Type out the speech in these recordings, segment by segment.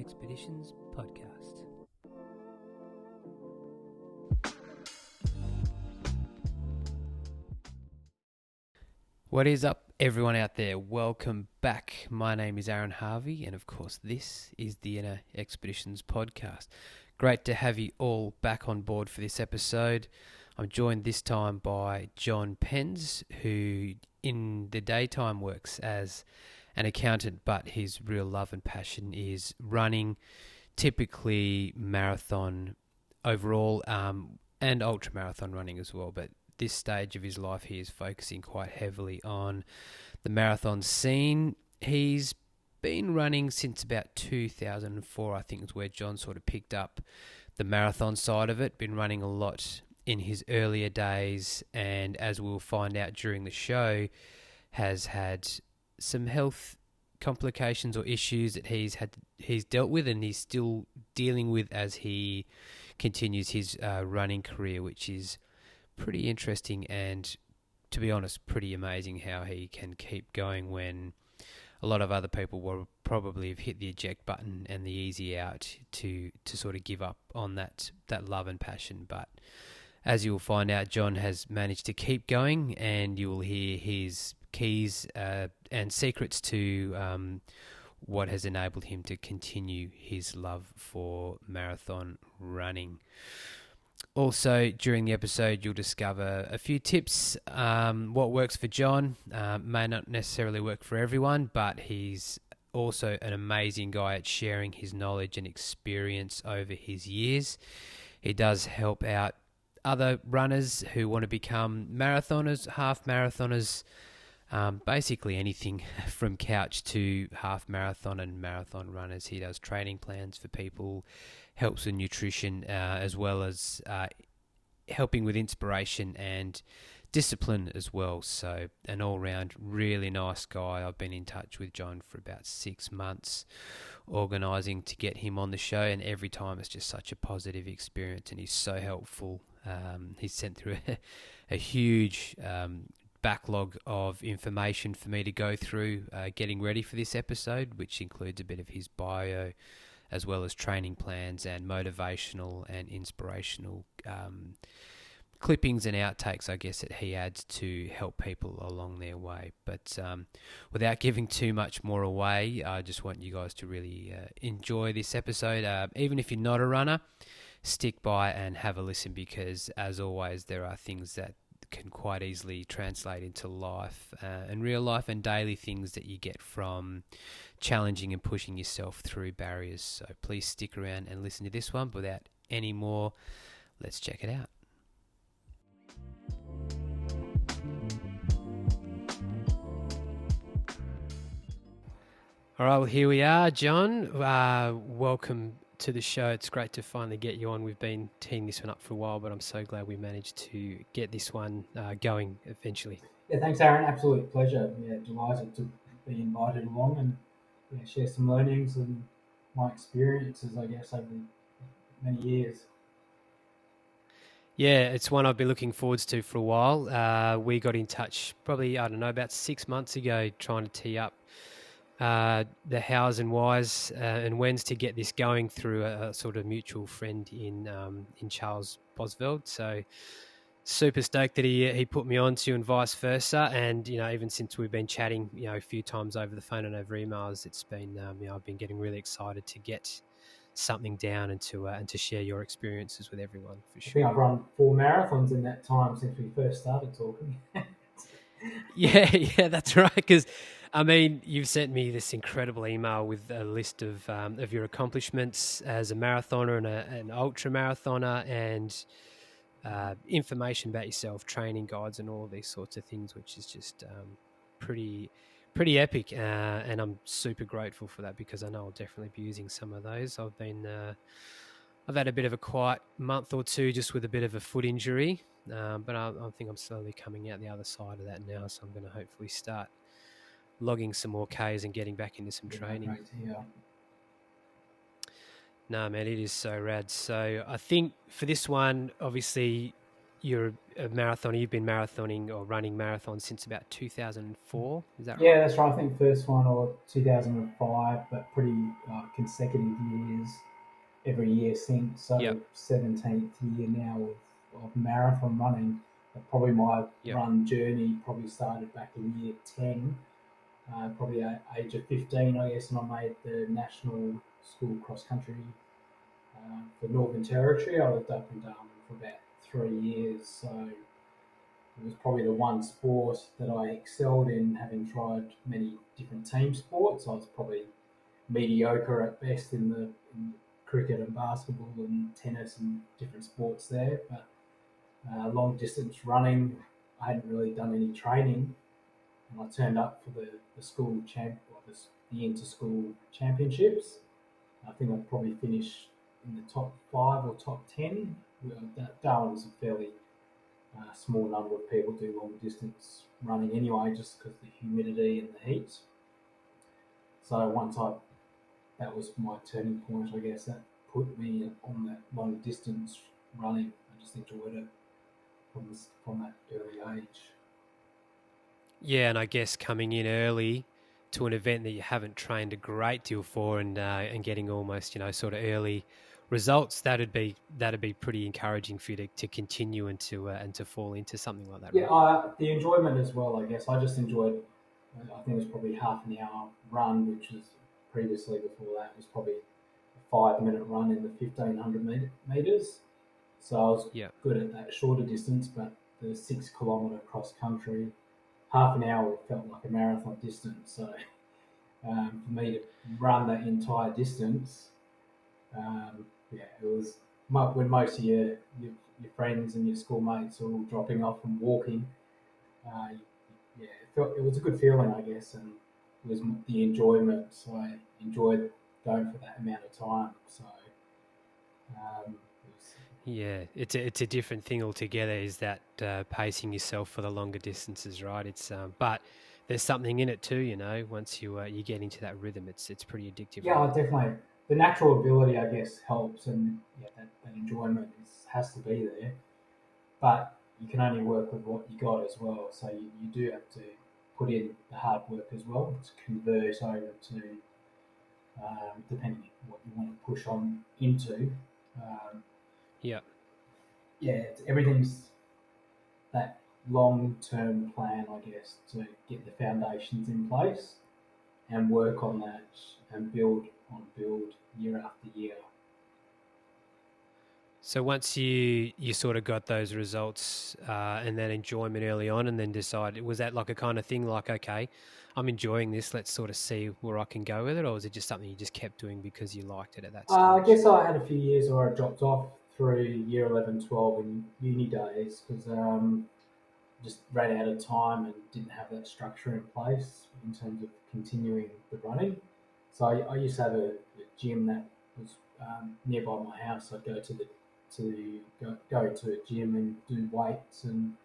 Expeditions podcast. What is up, everyone out there? Welcome back. My name is Aaron Harvey, and of course, this is the Inner Expeditions podcast. Great to have you all back on board for this episode. I'm joined this time by Jon Pendse, who in the daytime works as an accountant, but his real love and passion is running, typically marathon overall, and ultra marathon running as well. But this stage of his life, he is focusing quite heavily on the marathon scene. He's been running since about 2004, I think is where Jon sort of picked up the marathon side of it. Been running a lot in his earlier days, and as we'll find out during the show, has had some health complications or issues that he's dealt with, and he's still dealing with as he continues his running career, which is pretty interesting and, to be honest, pretty amazing how he can keep going when a lot of other people will probably have hit the eject button and the easy out to sort of give up on that love and passion. But as you'll find out, Jon has managed to keep going, and you will hear his keys and secrets to what has enabled him to continue his love for marathon running. Also, during the episode, you'll discover a few tips. What works for Jon may not necessarily work for everyone, but he's also an amazing guy at sharing his knowledge and experience over his years. He does help out other runners who want to become marathoners, half marathoners, basically anything from couch to half marathon and marathon runners. He does training plans for people, helps with nutrition, as well as helping with inspiration and discipline as well. So an all-round really nice guy. I've been in touch with Jon for about 6 months, organising to get him on the show, and every time it's just such a positive experience, and he's so helpful. He's sent through a huge backlog of information for me to go through getting ready for this episode, which includes a bit of his bio, as well as training plans and motivational and inspirational clippings and outtakes, I guess, that he adds to help people along their way. But without giving too much more away, I just want you guys to really enjoy this episode. Even if you're not a runner, stick by and have a listen, because as always, there are things that can quite easily translate into life and real life and daily things that you get from challenging and pushing yourself through barriers. So please stick around and listen to this one. But without any more, let's check it out. All right, well, here we are, Jon. Welcome to the show. It's great to finally get you on. We've been teeing this one up for a while, but I'm so glad we managed to get this one going eventually. Yeah, thanks, Aaron. Absolute pleasure. Yeah, delighted to be invited along and share some learnings and my experiences, I guess, over many years. Yeah, it's one I've been looking forwards to for a while. We got in touch probably, I don't know, about 6 months ago, trying to tee up the hows and whys and whens to get this going through a sort of mutual friend in Charles Bosveld. So super stoked that he put me on to, and vice versa. And even since we've been chatting a few times over the phone and over emails, it's been I've been getting really excited to get something down and to share your experiences with everyone, for sure. I think I've run 4 marathons in that time since we first started talking. Yeah, that's right. Because I mean, you've sent me this incredible email with a list of your accomplishments as a marathoner and an ultra marathoner, and information about yourself, training guides, and all of these sorts of things, which is just pretty epic. And I'm super grateful for that, because I know I'll definitely be using some of those. I've had a bit of a quiet month or two just with a bit of a foot injury, but I think I'm slowly coming out the other side of that now. So I'm going to hopefully start logging some more Ks and getting back into some training. Great to hear. No, man, it is so rad. So I think for this one, obviously, you're a marathoner. You've been marathoning or running marathons since about 2004. Is that Yeah, right? that's right. I think first one or 2005, but pretty consecutive years every year since. So Yep. 17th year now of marathon running. But probably my Yep. run journey probably started back in year 10, probably at age of 15, I guess, and I made the national school cross country for Northern Territory. I lived up in Darwin for about 3 years, so it was probably the one sport that I excelled in, having tried many different team sports. I was probably mediocre at best in cricket and basketball and tennis and different sports there. But long distance running, I hadn't really done any training, and I turned up for the school the inter school championships. I think I probably finished in the top 5 or top 10. Darwin was a fairly small number of people do long distance running anyway, just because of the humidity and the heat. So that was my turning point, I guess. That put me on that long distance running. I just enjoyed it from that early age. Yeah, and I guess coming in early to an event that you haven't trained a great deal for, and getting almost sort of early results, that'd be pretty encouraging for you to continue and to fall into something like that, Yeah, right? the enjoyment as well, I guess. I just enjoyed, I think it was probably half an hour run, which was previously before that was probably a 5 minute run in the 1500 meters. So I was Yeah. good at that shorter distance, but the 6 kilometre cross country, half an hour felt like a marathon distance. So for me to run that entire distance, yeah, it was when most of your friends and your schoolmates are all dropping off and walking. Uh, yeah, it was a good feeling, I guess, and it was the enjoyment. So I enjoyed going for that amount of time. So it was, Yeah, it's a different thing altogether. Is that pacing yourself for the longer distances, right? It's but there's something in it too. Once you get into that rhythm, it's pretty addictive, yeah, really. definitely the natural ability, I guess, helps, and yeah, that enjoyment has to be there. But you can only work with what you got as well. So you do have to put in the hard work as well to convert over to, depending on what you want to push on into. Um, Yeah. yeah, everything's that long term plan, I guess, to get the foundations in place and work on that and build year after year. So once you sort of got those results and that enjoyment early on, and then decided, was that like a kind of thing like, okay, I'm enjoying this, let's sort of see where I can go with it, or was it just something you just kept doing because you liked it at that I stage? guess I had a few years where I dropped off through year 11, 12 in uni days because just ran out of time and didn't have that structure in place in terms of continuing the running. So I used to have a gym that was nearby my house. I'd go go to a gym and do weights, and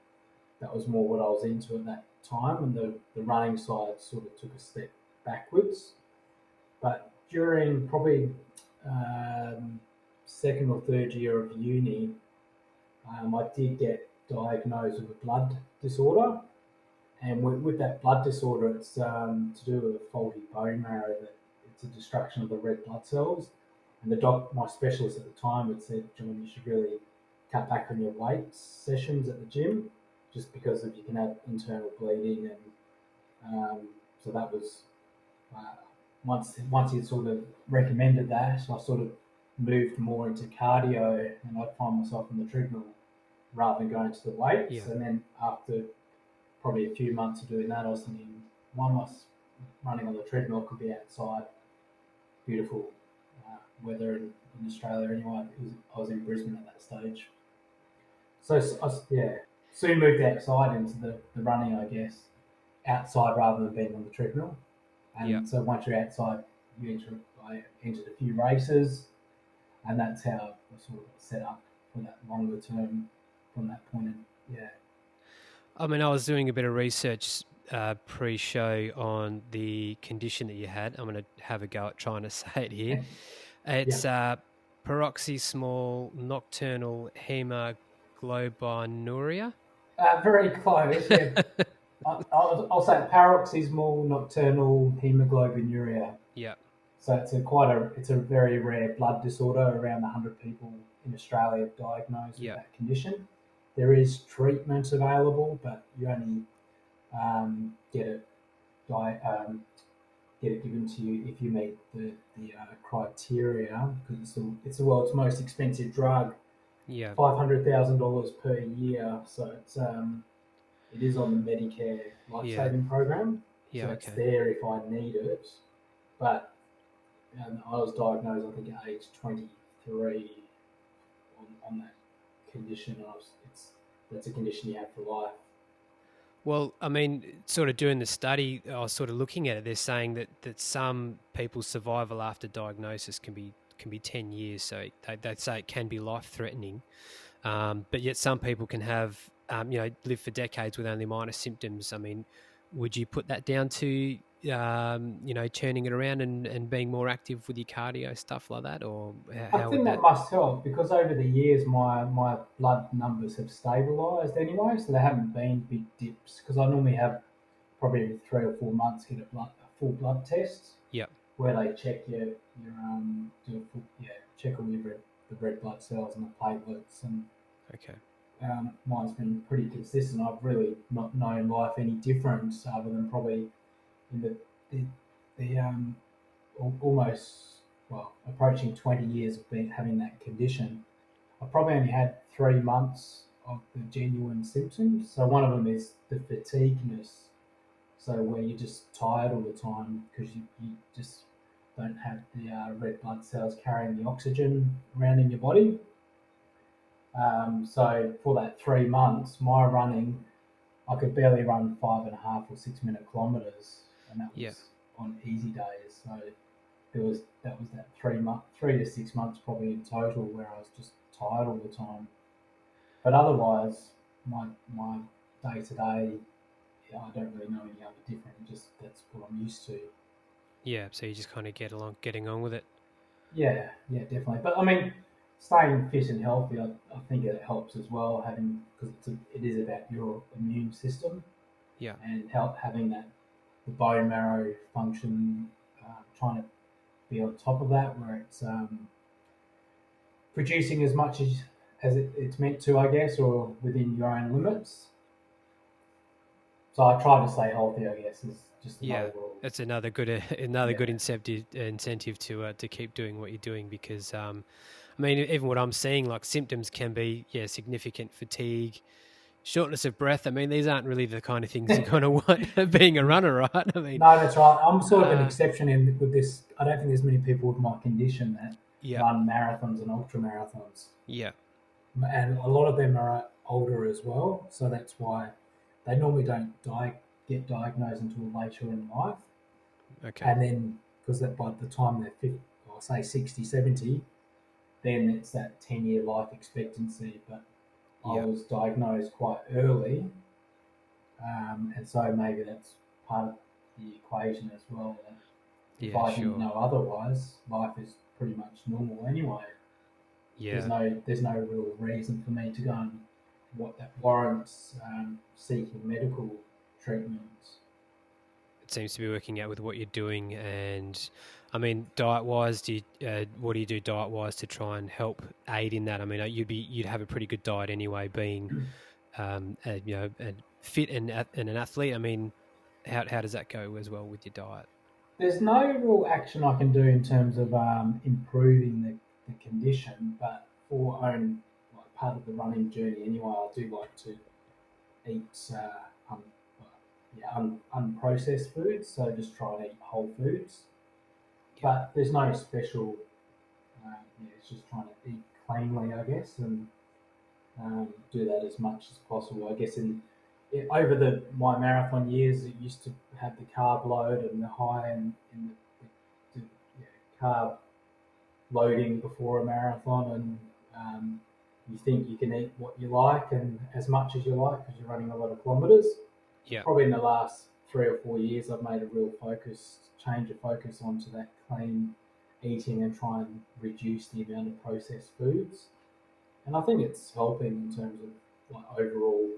that was more what I was into at that time. And the running side sort of took a step backwards. But during probably um, second or third year of uni, I did get diagnosed with a blood disorder. And with that blood disorder, it's to do with a faulty bone marrow. That it's a destruction of the red blood cells. And my specialist at the time, had said, "John, you should really cut back on your weight sessions at the gym, just because of you can have internal bleeding." And so that was uh, once he sort of recommended that, I sort of moved more into cardio, and I'd find myself on the treadmill rather than going to the weights. Yeah. And then after probably a few months of doing that, I was thinking, why am I running on the treadmill? Could be outside, beautiful weather in Australia anyway. I was in Brisbane at that stage. So yeah, soon moved outside into the running, I guess, outside rather than being on the treadmill. Yeah. And so once you're outside, I entered a few races, and that's how I sort of set up for that longer term from that point. Yeah, I mean, I was doing a bit of research pre-show on the condition that you had. I'm going to have a go at trying to say it here. yeah, It's paroxysmal nocturnal hemoglobinuria. Hemoglobinuria? Very close. Yeah. I'll say paroxysmal nocturnal hemoglobinuria. Yeah. So it's a very rare blood disorder. Around 100 people in Australia diagnosed with Yeah. that condition. There is treatment available, but you only get it get it given to you if you meet the criteria, because it's the world's most expensive drug, Yeah. $500,000 per year. So it is on the Medicare life Yeah. saving program. Yeah. So it's Okay. there if I need it. But I was diagnosed, I think, at age 23 on that condition. That's a condition you have for life. Well, I mean, sort of doing the study, I was sort of looking at it. They're saying that some people's survival after diagnosis can be 10 years. So they say it can be life threatening, but yet some people can have live for decades with only minor symptoms. I mean, would you put that down to turning it around and being more active with your cardio, stuff like that, or I how would think that that? must help because over the years my blood numbers have stabilised anyway, so there haven't been big dips. Because I normally have probably every 3 or 4 months get a full blood test Yep. where they check your do a full, check all the red blood cells and the platelets, and Okay. mine's been pretty consistent. I've really not known life any different other than probably in the almost, well, approaching 20 years of having that condition. I've probably only had 3 months of the genuine symptoms. So one of them is the fatigueness. So where you're just tired all the time because you just don't have the red blood cells carrying the oxygen around in your body. So for that 3 months, my running, I could barely run 5.5 or 6 minute kilometers, and that Yeah. was on easy days. So that was that 3 month, 3 to 6 months probably in total where I was just tired all the time. But otherwise, my day to day, I don't really know any other different. Just that's what I'm used to. Yeah. So you just kind of getting on with it. Yeah, definitely. But I mean, staying fit and healthy, I think it helps as well. Having because it is about your immune system Yeah. and help having the bone marrow function, trying to be on top of that, where it's producing as much as it's meant to, I guess, or within your own limits. So I try to stay healthy, I guess, is just an Yeah, overall. that's another good good incentive to keep doing what you're doing because I mean even what I'm seeing, like symptoms can be significant fatigue, shortness of breath. I mean these aren't really the kind of things you kind of want being a runner, right? I mean, No, that's right. I'm sort of an uh, exception in with this. I don't think there's many people with my condition that yeah, run marathons and ultra marathons, yeah, and a lot of them are older as well. So that's why they normally don't get diagnosed until later in life. okay, And then because by the time they're 50, or say 60, 70, then it's that 10-year life expectancy. But I yeah, was diagnosed quite early, and so maybe that's part of the equation as well. That if yeah, I didn't sure, know otherwise, life is pretty much normal anyway. yeah. There's no real reason for me to go and what that warrants seeking medical treatment. It seems to be working out with what you're doing, and I mean, diet wise, what do you do diet wise to try and help aid in that? I mean, you'd have a pretty good diet anyway, being fit and an athlete. I mean, how does that go as well with your diet? There's no real action I can do in terms of improving the condition, but for own like part of the running journey anyway, I do like to eat unprocessed foods, so just try and eat whole foods. Yeah, But there's no special, it's just trying to eat cleanly, I guess, and do that as much as possible. I guess over my marathon years, it used to have the carb load and the high and carb loading before a marathon, and you think you can eat what you like and as much as you like because you're running a lot of kilometres. yeah, Probably in the last 3 or 4 years, I've made a real change of focus onto that clean eating and try and reduce the amount of processed foods. and I think it's helping in terms of like overall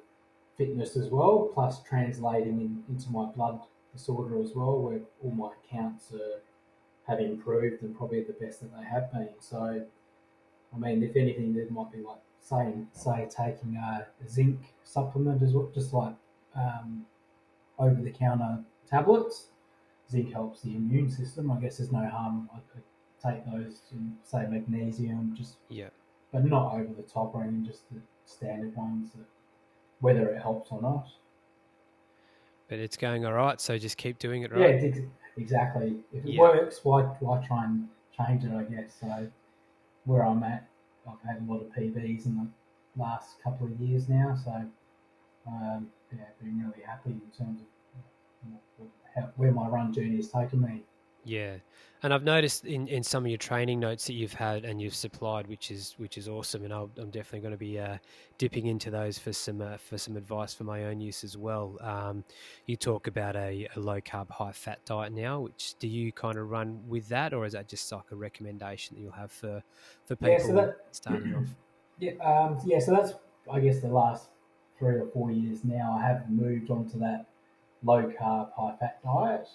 fitness as well, plus translating into my blood disorder as well, where all my counts have improved and probably the best that they have been. So, I mean, if anything, there might be like say taking a zinc supplement as well, just like um, over the counter tablets. Zinc helps the immune system. I guess there's no harm. I could take those and say magnesium, just Yeah. but not over the top or anything, just the standard ones. That, whether it helps or not. But it's going all right, so just keep doing it Yeah, right. exactly. If it Yeah. works, why try and change it? I guess so. Where I'm at, I've had a lot of PBs in the last couple of years now, so yeah, been really happy in terms of where my run journey has taken me. Yeah, and I've noticed in some of your training notes that you've had and you've supplied, which is awesome, and I'm definitely going to be dipping into those for some advice for my own use as well. You talk about a low carb, high fat diet now. Which do you kind of run with that, or is that just like a recommendation that you'll have for Yeah, so people that starting off? yeah, so that's I guess the last 3 or 4 years now. I have moved on to that low carb, high fat diet.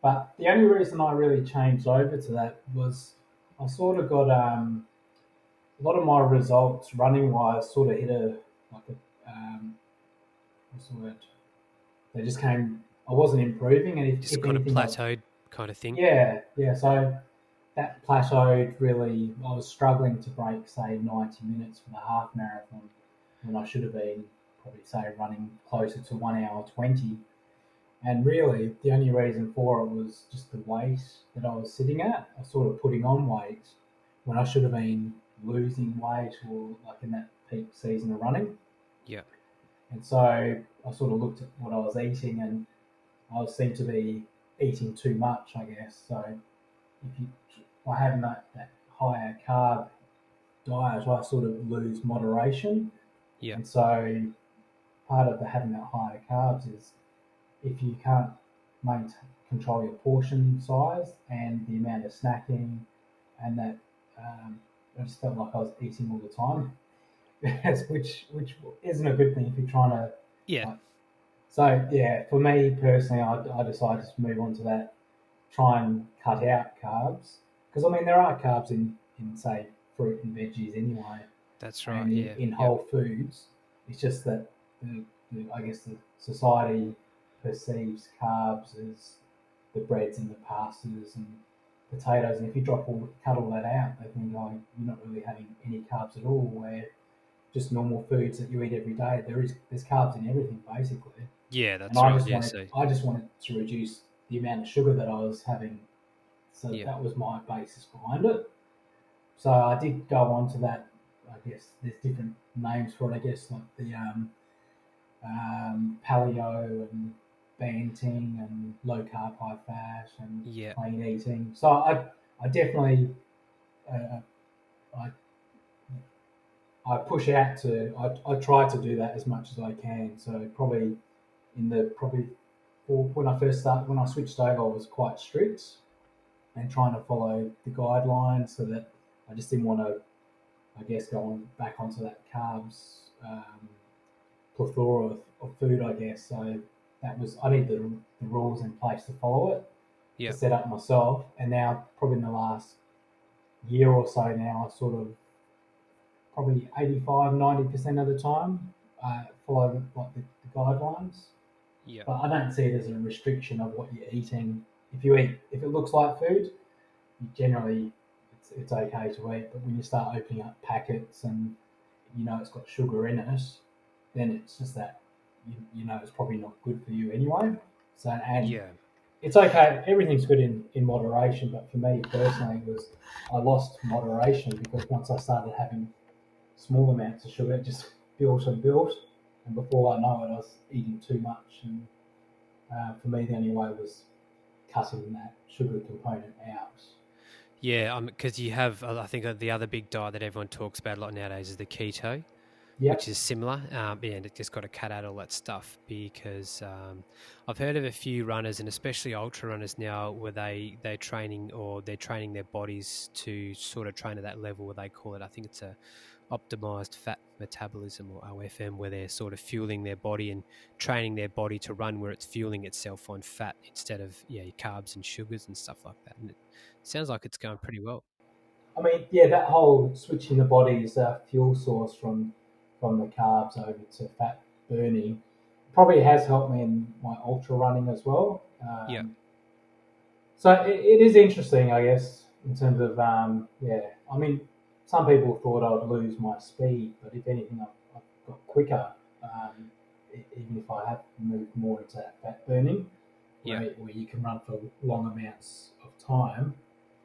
But the only reason I really changed over to that was I sort of got a lot of my results running wise sort of hit a like a what's the word? They just came. I wasn't improving, and Just if kind of anything, I plateaued kind of thing. yeah. So that plateaued really. I was struggling to break say 90 minutes for the half marathon when I should have been probably say running closer to 1 hour 20. And really, the only reason for it was just the weight that I was sitting at. I was sort of putting on weight when I should have been losing weight or like in that peak season of running. Yeah, And so I sort of looked at what I was eating and I seemed to be eating too much, I guess. So if you, by having that higher carb diet, I sort of lose moderation. yeah, And so part of the having that higher carbs is if you can't maintain, control your portion size and the amount of snacking, and that I just felt like I was eating all the time, which isn't a good thing if you're trying to. yeah. Like, so yeah, for me personally, I decided to move on to that, try and cut out carbs because I mean there are carbs in say fruit and veggies anyway, That's right. and Yeah, in yeah, whole foods. It's just that I guess the society perceives carbs as the breads and the pastas and potatoes, and if you cut all that out, they think, oh, you're not really having any carbs at all. Where just normal foods that you eat every day, there's carbs in everything basically. yeah. And That's right. Yeah. So I just wanted to reduce the amount of sugar that I was having, so yeah, that was my basis behind it. So I did go on to that. I guess there's different names for it. I guess like the paleo and banting and low carb, high fat and yeah. clean eating. So I definitely uh, I, I push out to I try to do that as much as I can. So probably probably when I first started when I switched over, I was quite strict and trying to follow the guidelines so that I just didn't want to I guess going back onto that carbs plethora of food, I guess. So that was I need the rules in place to follow it to Yeah. set up myself. And now probably in the last year or so now, I sort of probably 85, 90% of the time follow the guidelines. Yeah. But I don't see it as a restriction of what you're eating. If it looks like food, you generally it's okay to eat. But when you start opening up packets and you know it's got sugar in it, then it's just that you know it's probably not good for you anyway. So and Yeah. it's okay. Everything's good in moderation, but for me personally, it was I lost moderation because once I started having small amounts of sugar, it just built and built, and before I know it, I was eating too much. And for me, the only way was cutting that sugar component out. Yeah, because you have, I think the other big diet that everyone talks about a lot nowadays is the keto, which Yep. is similar. And it just got to cut out all that stuff because I've heard of a few runners and especially ultra runners now where they're training their bodies to sort of train at that level where they call it, I think it's a optimized fat metabolism, or OFM, where they're sort of fueling their body and training their body to run where it's fueling itself on fat instead of carbs and sugars and stuff like that. And it sounds like it's going pretty well. I mean, yeah, that whole switching the body's fuel source from the carbs over to fat burning probably has helped me in my ultra running as well. Yeah, So it is interesting, I guess, in terms of I mean, some people thought I'd lose my speed, but if anything, I've got quicker. Even if I have moved more into that fat burning, yeah, where you can run for long amounts of time,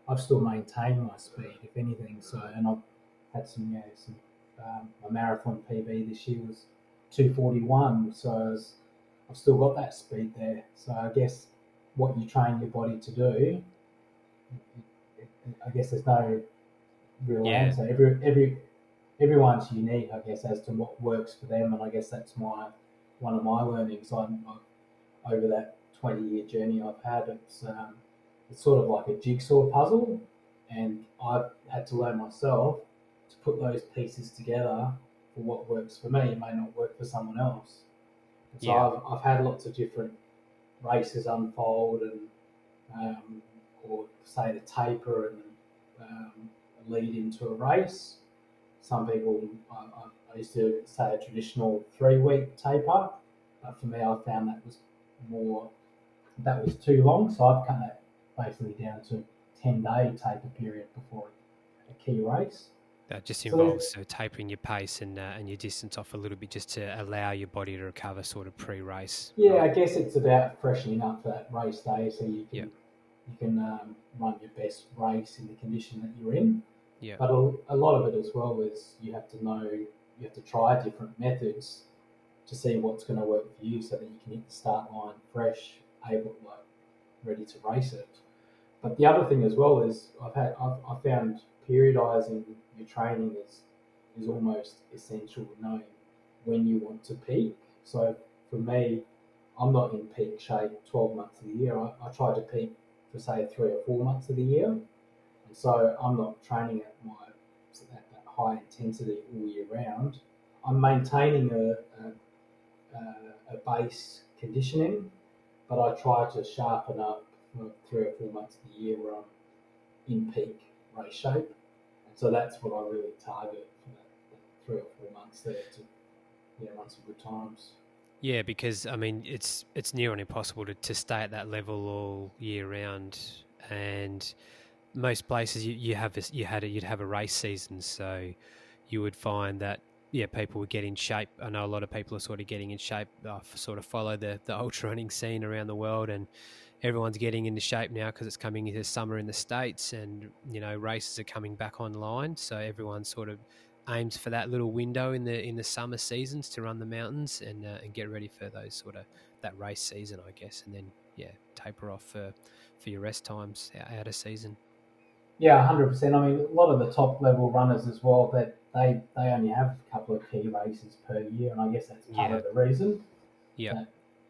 I've still maintained my speed, if anything. So, and I've had some my marathon PB this year was 2:41. So I've still got that speed there. So I guess what you train your body to do, I guess there's no real yeah, answer. Everyone's unique, I guess, as to what works for them, and I guess that's one of my learnings over that 20-year journey I've had. It's sort of like a jigsaw puzzle, and I've had to learn myself to put those pieces together for what works for me. It may not work for someone else. And so yeah. I've had lots of different races unfold, and or say the taper and lead into a race. Some people, I used to say a traditional 3 week taper, but for me, I found that was too long, so I've cut that basically down to 10-day taper period before a key race. That just So involves tapering your pace and your distance off a little bit, just to allow your body to recover, sort of pre-race, yeah, right? I guess it's about freshening up for that race day, so Yeah, you can run your best race in the condition that you're in. yeah, But a lot of it as well is you have to know, you have to try different methods to see what's going to work for you, so that you can hit the start line fresh, able, like, ready to race it. But the other thing as well is I've found periodizing your training is almost essential, knowing when you want to peak. So for me, I'm not in peak shape 12 months of the year. I try to peak for say 3 or 4 months of the year, and so I'm not training at that high intensity all year round. I'm maintaining a base conditioning, but I try to sharpen up for 3 or 4 months of the year where I'm in peak race shape. And so that's what I really target for that 3 or 4 months there to run some good times. yeah. Because I mean, it's near on impossible to stay at that level all year round, and most places you'd have a race season, so you would find that people would get in shape. I know a lot of people are sort of getting in shape, sort of follow the ultra running scene around the world, and everyone's getting into shape now because it's coming into summer in the States, and races are coming back online, so everyone sort of aims for that little window in the summer seasons to run the mountains and get ready for those sort of that race season, I guess, and then taper off for your rest times out of season. Yeah, 100%. I mean, a lot of the top level runners as well, that they only have a couple of key races per year, and I guess that's part Yeah, of the reason yeah,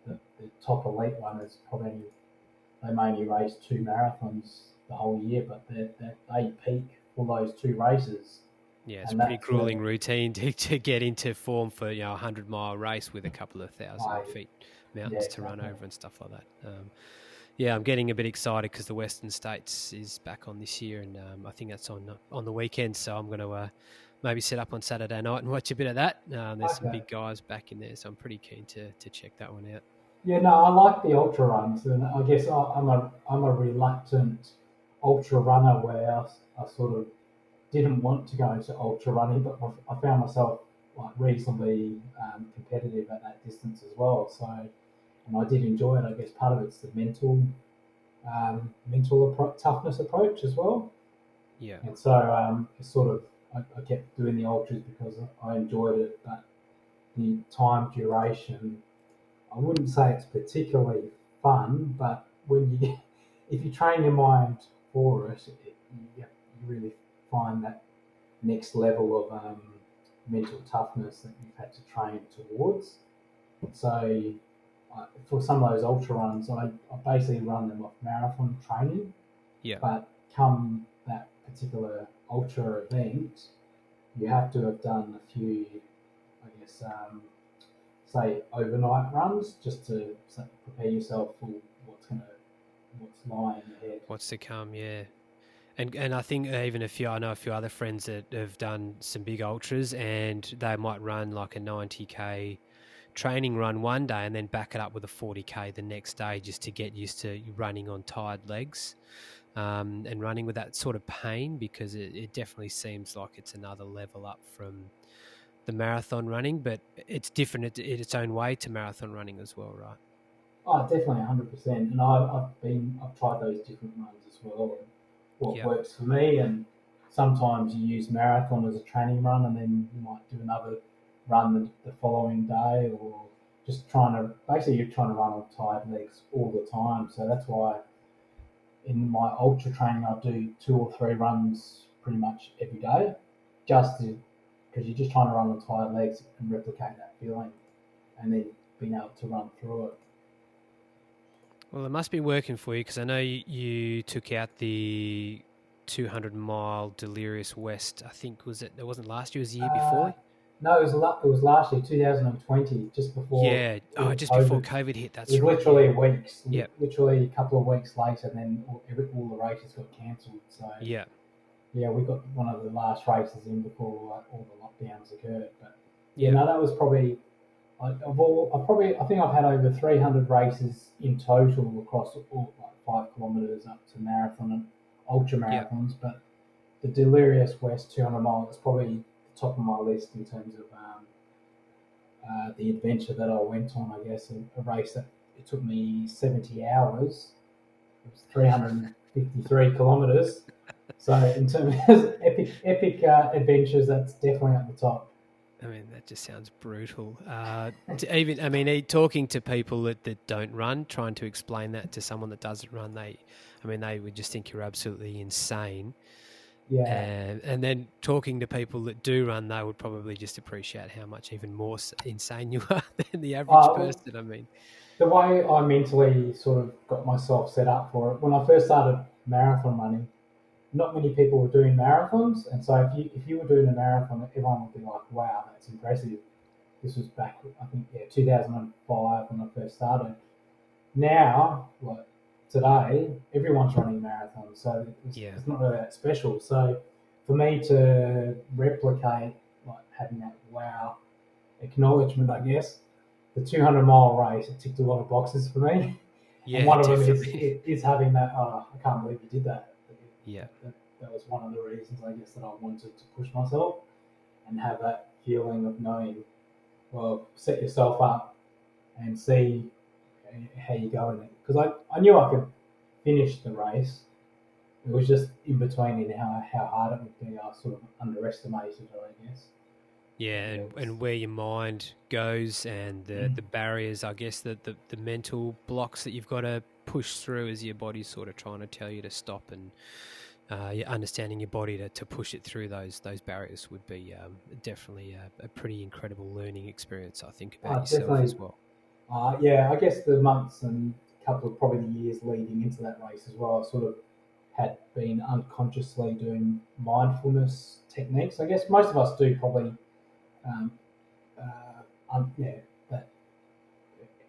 that the top elite runners probably they mainly race 2 marathons the whole year, but they peak for those 2 races, yeah. It's a and pretty that's where grueling routine to get into form for 100-mile race with a couple of I thousand feet yeah, mountains to run exactly. over and stuff like that. Yeah, I'm getting a bit excited because the Western States is back on this year, and I think that's on the weekend. So I'm going to maybe set up on Saturday night and watch a bit of that. There's some Okay. big guys back in there, so I'm pretty keen to check that one out. Yeah, no, I like the ultra runs, and I guess I'm a reluctant ultra runner where I sort of didn't want to go into ultra running, but I found myself like reasonably competitive at that distance as well. So, and I did enjoy it. I guess part of it's the toughness approach as well. Yeah, And so it's sort of I kept doing the ultras because I enjoyed it, but the time duration, I wouldn't say it's particularly fun, but if you train your mind for it, you really find that next level of mental toughness that you've had to train towards. So for some of those ultra runs, I basically run them off marathon training, yeah, but come that particular ultra event, you have to have done a few, I guess, say overnight runs just to prepare yourself for what's lying ahead. What's to come? Yeah. And I think even I know a few other friends that have done some big ultras, and they might run like a 90K training run one day and then back it up with a 40K the next day, just to get used to running on tired legs, and running with that sort of pain, because it definitely seems like it's another level up from the marathon running, but it's different in its own way to marathon running as well, right? Oh, definitely 100%. And I've tried those different runs as well, and what Yeah. works for me. And sometimes you use marathon as a training run, and then you might do another run the following day, or just trying to basically you're trying to run on tired legs all the time. So that's why in my ultra training I do 2 or 3 runs pretty much every day, just to because you're just trying to run on tired legs and replicate that feeling, and then being able to run through it. Well, it must be working for you, because I know you took out the 200-mile Delirious West. I think it wasn't last year, it was the year Uh, before? no, it was last year, 2020, just before Yeah. Oh, all just before COVID. COVID hit. It was That's right. Yeah. literally weeks, Yeah. literally a couple of weeks later, and then all the races got cancelled. So Yeah. yeah, we got one of the last races in before all the lockdowns occurred. But yeah, Yeah. no, that was probably I think I've had over 300 races in total across all like 5 kilometres up to marathon and ultra Yeah. marathons. But the Delirious West 200 mile is probably the top of my list in terms of the adventure that I went on. I guess a race that it took me 70 hours. It was 353 kilometres. So in terms of epic adventures, that's definitely at the top. I mean, that just sounds brutal. Talking to people that don't run, trying to explain that to someone that doesn't run, they would just think you're absolutely insane. Yeah. And then talking to people that do run, they would probably just appreciate how much even more insane you are than the average Uh, person. I mean, the way I mentally sort of got myself set up for it when I first started marathon running, not many people were doing marathons, and so if you were doing a marathon, everyone would be like, "Wow, that's impressive." This was back, I think, 2005 when I first started. Now, like today, everyone's running marathons, so yeah, it's not really that special. So for me to replicate like having that wow acknowledgement, I guess the 200-mile race, it ticked a lot of boxes for me, and yeah, one of them is definitely, is having that. Oh, I can't believe you did that. yeah, That was one of the reasons, I guess, that I wanted to push myself and have that feeling of knowing, well, set yourself up and see how you go in it. Because I knew I could finish the race. It was just in between in how hard it would be. I sort of underestimated it, I guess. yeah, Yeah, and where your mind goes, and the barriers, I guess, the mental blocks that you've got to push through as your body's sort of trying to tell you to stop, and you're understanding your body to push it through those barriers would be definitely a pretty incredible learning experience, I think, about yourself definitely. as well. Yeah, I guess the months and couple of probably the years leading into that race as well, I sort of had been unconsciously doing mindfulness techniques. I guess most of us do probably. Um, yeah, that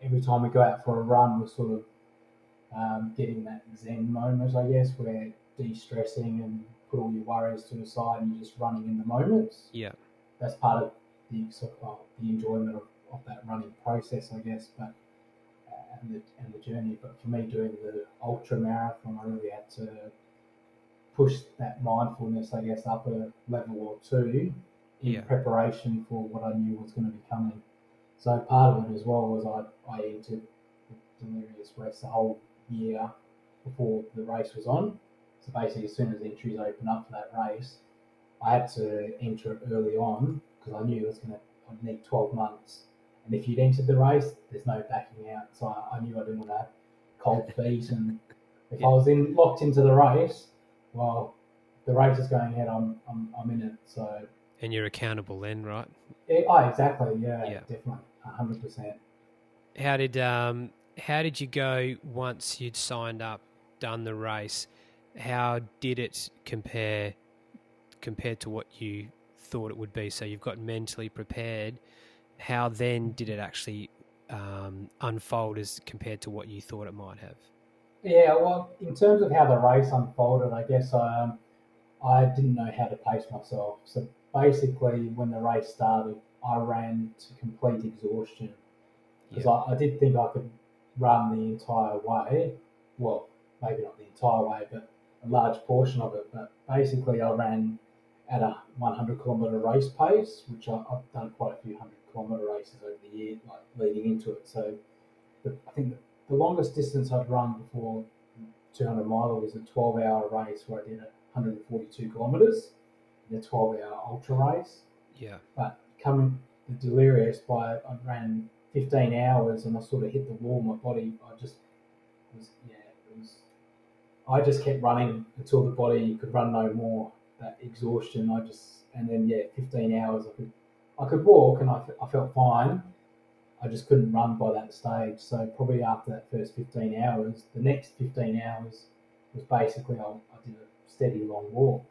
every time we go out for a run, we're sort of getting that Zen moment, I guess, where de-stressing and put all your worries to the side and you're just running in the moments. Yeah, That's part of the enjoyment of that running process, I guess. But and the journey. But for me, doing the ultra marathon, I really had to push that mindfulness, I guess, up a level or two in yeah, preparation for what I knew was going to be coming. So part of it as well was I entered Delirious West the whole year before the race was on. So basically, as soon as entries opened up for that race, I had to enter it early on because I knew I'd need 12 months. And if you'd entered the race, there's no backing out. So I knew I didn't want to have cold feet. And if I yeah. was locked into the race, well, the race is going ahead. I'm in it. So And you're accountable then, right? exactly. Yeah, Yeah. definitely. 100%. How did how did you go once you'd signed up, done the race? How did it compare compared to what you thought it would be. So you've got mentally prepared. How then did it actually unfold as compared to what you thought it might have? Yeah, well, in terms of how the race unfolded, I guess I didn't know how to pace myself. So basically, when the race started, I ran to complete exhaustion because I did think I could run the entire way. Well, maybe not the entire way, but a large portion of it. But basically, I ran at a 100-kilometre race pace, which I've done quite a few 100-kilometre races over the year, like leading into it. So I think the longest distance I'd run before 200 mile was a 12-hour race where I did 142 kilometres in a 12-hour ultra race. Yeah. But coming the delirious by I ran 15 hours and I sort of hit the wall. My body, I just kept running until the body could run no more. That exhaustion, and then 15 hours I could walk and I felt fine. I just couldn't run by that stage. So probably after that first 15 hours, the next 15 hours was basically I did a steady long walk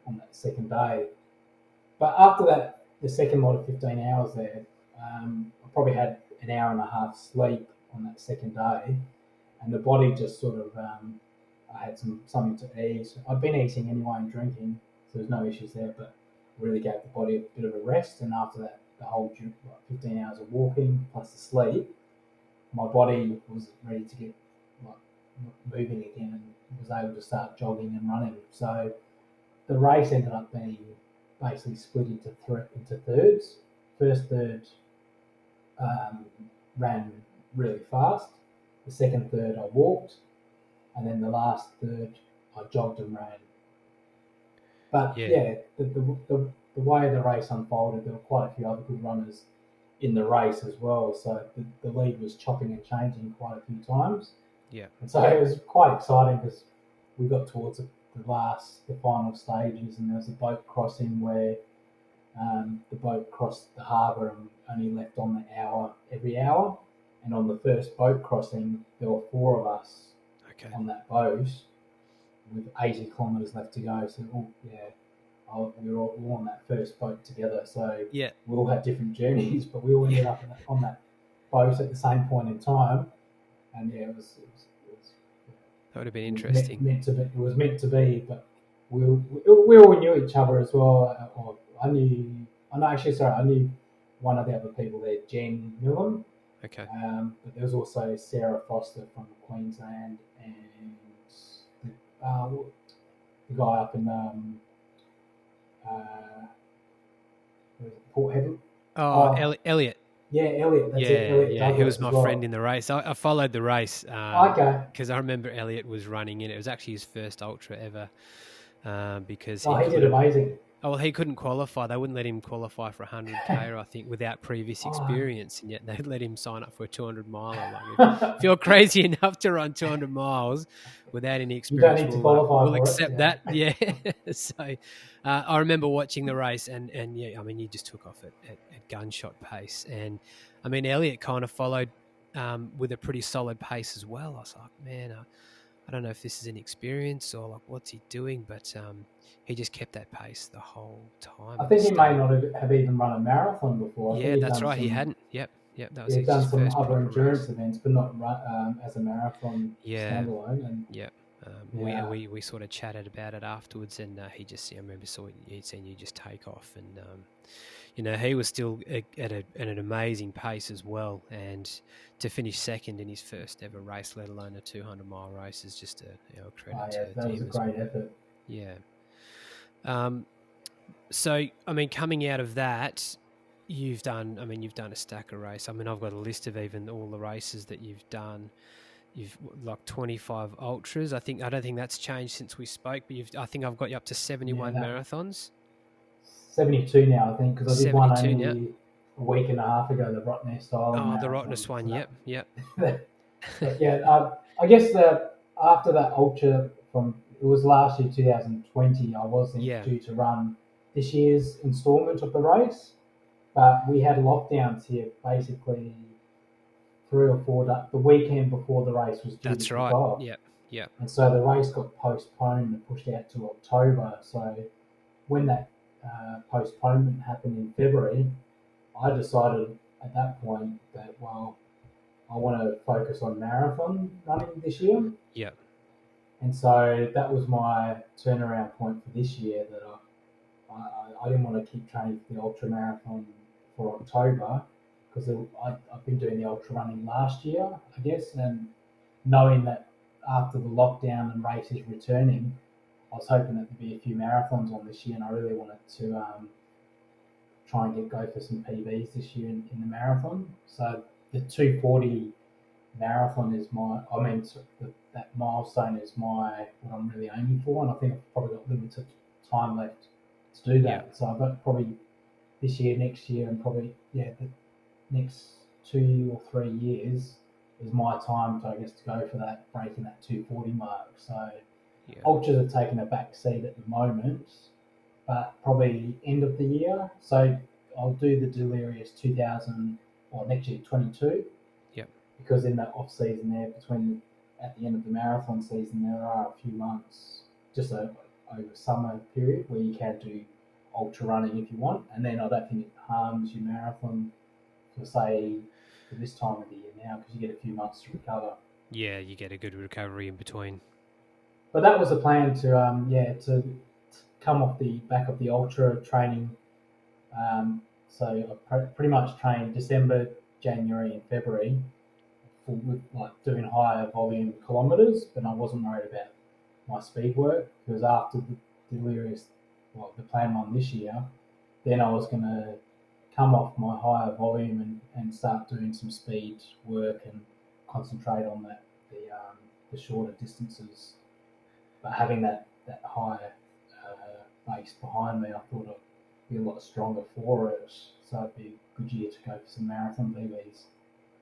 on that second day. But after that, the second lot of 15 hours there, I probably had an hour and a half sleep on that second day. And the body just sort of, I had something to eat. I'd been eating anyway and drinking, so there's no issues there, but really gave the body a bit of a rest. And after that, the whole 15 hours of walking plus the sleep, my body was ready to get moving again and was able to start jogging and running. So the race ended up being basically split into thirds. First third ran really fast. The second third I walked, and then the last third I jogged and ran. But the way the race unfolded, there were quite a few other good runners in the race as well. So the lead was chopping and changing quite a few times. Yeah. And so it was quite exciting because we got towards the final stages, and there was a boat crossing where the boat crossed the harbour and only left on the hour every hour. And on the first boat crossing, there were 4 of us on that boat with 80 kilometres left to go. So, we were all on that first boat together. So we all had different journeys, but we all ended up on that boat at the same point in time. And it was that would have been interesting. It was meant to be, but we all knew each other as well. I knew one of the other people there, Jen Millen. Okay. But there was also Sarah Foster from Queensland and the guy up in Port Hedland. Elliot. Yeah, Elliot. That's it. Elliot Douglas he was my friend in the race. I followed the race. Because I remember Elliot was running in. It was actually his first ultra ever. Because he did amazing. Oh, well, he couldn't qualify. They wouldn't let him qualify for 100K, I think, without previous experience, and yet they'd let him sign up for a 200-miler. Like, if you're crazy enough to run 200 miles without any experience, you don't need to qualify we'll for accept it, that. Yeah. So I remember watching the race, and you just took off at gunshot pace. And, Elliot kind of followed with a pretty solid pace as well. I was like, man, I don't know if this is an experience or like what's he doing, but he just kept that pace the whole time. I think he may not have even run a marathon before. That's right. He hadn't. Yep. That was he'd done some other endurance race. events, but not as a marathon standalone. And we sort of chatted about it afterwards, and he just, I remember he'd seen you just take off, and he was still at an amazing pace as well, and to finish second in his first ever race, let alone a 200-mile race, is just a credit to him. That was a great effort. Yeah. So, coming out of that, you've done a stack of race. I've got a list of even all the races that you've done. You've like 25 ultras. I don't think that's changed since we spoke, but I think I've got you up to 71 marathons. 72 now, I think, because I did one only a week and a half ago, the Rottnest Island. Oh, the Rottnest one, yep. I guess after that ultra it was last year, 2020, I wasn't due to run this year's instalment of the race, but we had lockdowns here basically 3 or 4 days, the weekend before the race was due to kick off. Yep. And so the race got postponed and pushed out to October. So when that postponement happened in February, I decided at that point that, well, I want to focus on marathon running this year. Yeah. And so that was my turnaround point for this year, that I didn't want to keep training for the ultra marathon for October, because I've been doing the ultra running last year, I guess, and knowing that after the lockdown and races returning, I was hoping that there'd be a few marathons on this year, and I really wanted to try and go for some PBs this year in the marathon. So the 240 marathon is that milestone is what I'm really aiming for, and I think I've probably got limited time left to do that. Yeah. So I've got probably this year, next year, and probably the next 2 or 3 years is my time to, I guess, to go for that, breaking that 240 mark. So Yeah. ultras are taking a back seat at the moment, but probably end of the year. So I'll do the Delirious 2000 or next year 22. Yeah. Because in that off season there, at the end of the marathon season, there are a few months just over summer period where you can do ultra running if you want, and then I don't think it harms your marathon for this time of the year now, because you get a few months to recover. Yeah, you get a good recovery in between. But that was the plan to come off the back of the ultra training. So I pretty much trained December, January, and February with like doing higher volume kilometres, but I wasn't worried about my speed work, because after the Delirious, the plan one this year, then I was going to come off my higher volume and start doing some speed work and concentrate on the shorter distances. But having that higher base behind me, I thought I'd be a lot stronger for it. So it'd be a good year to go for some marathon PBs.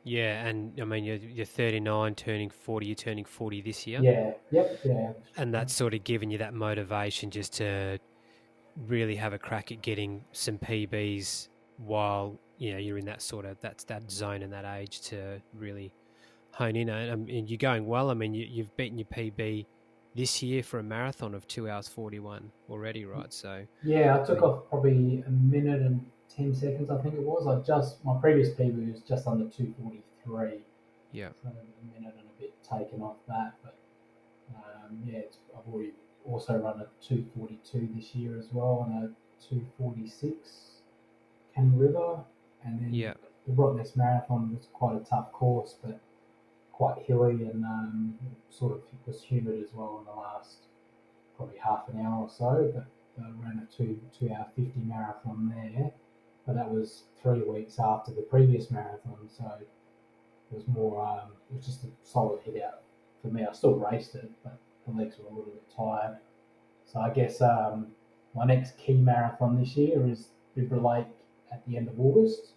Yeah, and I mean, you're 39, turning 40. You're turning 40 this year. Yeah. Yep. Yeah. And that's sort of given you that motivation just to really have a crack at getting some PBs while you're in that that zone and that age to really hone in. And you're going well. I mean, you've beaten your PB this year for a marathon of 2 hours 41 already, right? So yeah, I took off probably a minute and 10 seconds, I think it was. My previous PB was just under 2:43. Yeah. So a minute and a bit taken off that, but I've already also run a 2:42 this year as well, and a 2:46 Canning River, and then the Rottnest Marathon was quite a tough course, but quite hilly, and sort of was humid as well in the last probably half an hour or so. But I ran a 2 hour 50 marathon there, but that was 3 weeks after the previous marathon, so it was more. It was just a solid hit out for me. I still raced it, but the legs were a little bit tired. So I guess my next key marathon this year is Bibra Lake at the end of August.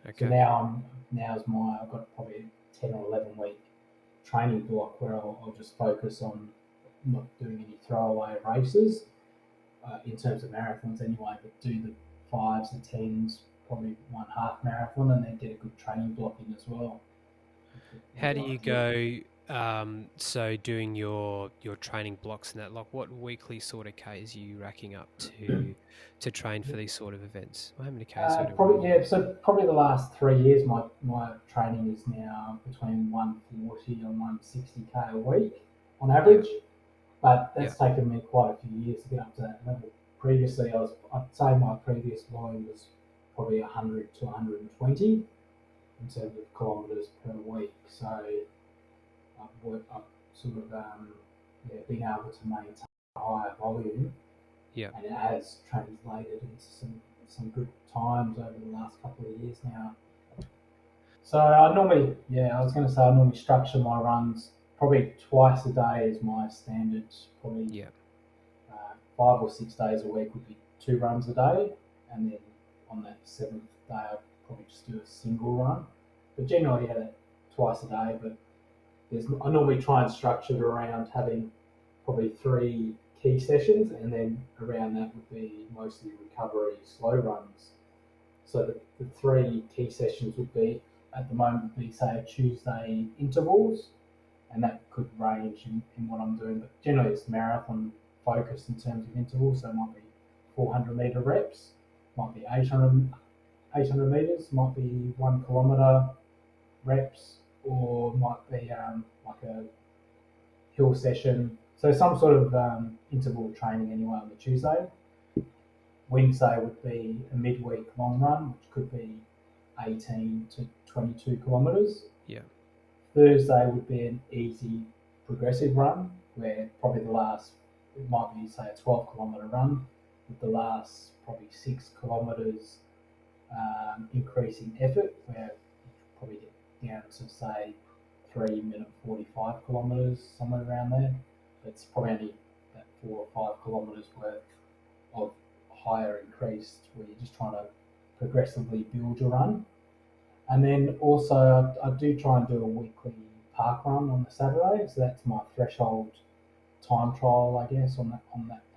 Okay. So I've got probably a 10 or 11 week training block where I'll just focus on not doing any throwaway races in terms of marathons anyway, but do the 5s, the 10s, probably one half marathon, and then get a good training block in as well. How do you go? So doing your training blocks and that, like what weekly sort of Ks are you racking up to train for these sort of events? How many Ks? So probably the last 3 years, my training is now between 140 and 160k a week on average. But that's taken me quite a few years to get up to that level. Previously, I'd say my previous volume was probably 100 to 120 in terms of kilometres per week. So I've sort of been able to maintain a higher volume, and it has translated into some good times over the last couple of years now. So I normally structure my runs probably twice a day is my standard. Probably 5 or 6 days a week would be 2 runs a day, and then on that 7th day I'd probably just do a single run. But generally, that twice a day. But I normally try and structure it around having probably 3 key sessions, and then around that would be mostly recovery slow runs. So the 3 key sessions would be, at the moment, say Tuesday intervals, and that could range in what I'm doing, but generally it's marathon focused in terms of intervals, so it might be 400 meter reps, might be 800 meters, might be 1 kilometer reps, or might be like a hill session. So some sort of interval training anyway on the Tuesday. Wednesday would be a midweek long run, which could be 18 to 22 kilometres. Yeah. Thursday would be an easy progressive run, where probably it might be, say, a 12-kilometre run, with the last probably 6 kilometres increasing effort, where you probably get down to, say, 3-minute 45 kilometres, somewhere around there. It's probably only that 4 or 5 kilometres worth of higher increased, where you're just trying to progressively build your run. And then also I do try and do a weekly park run on the Saturday, so that's my threshold time trial, I guess, on that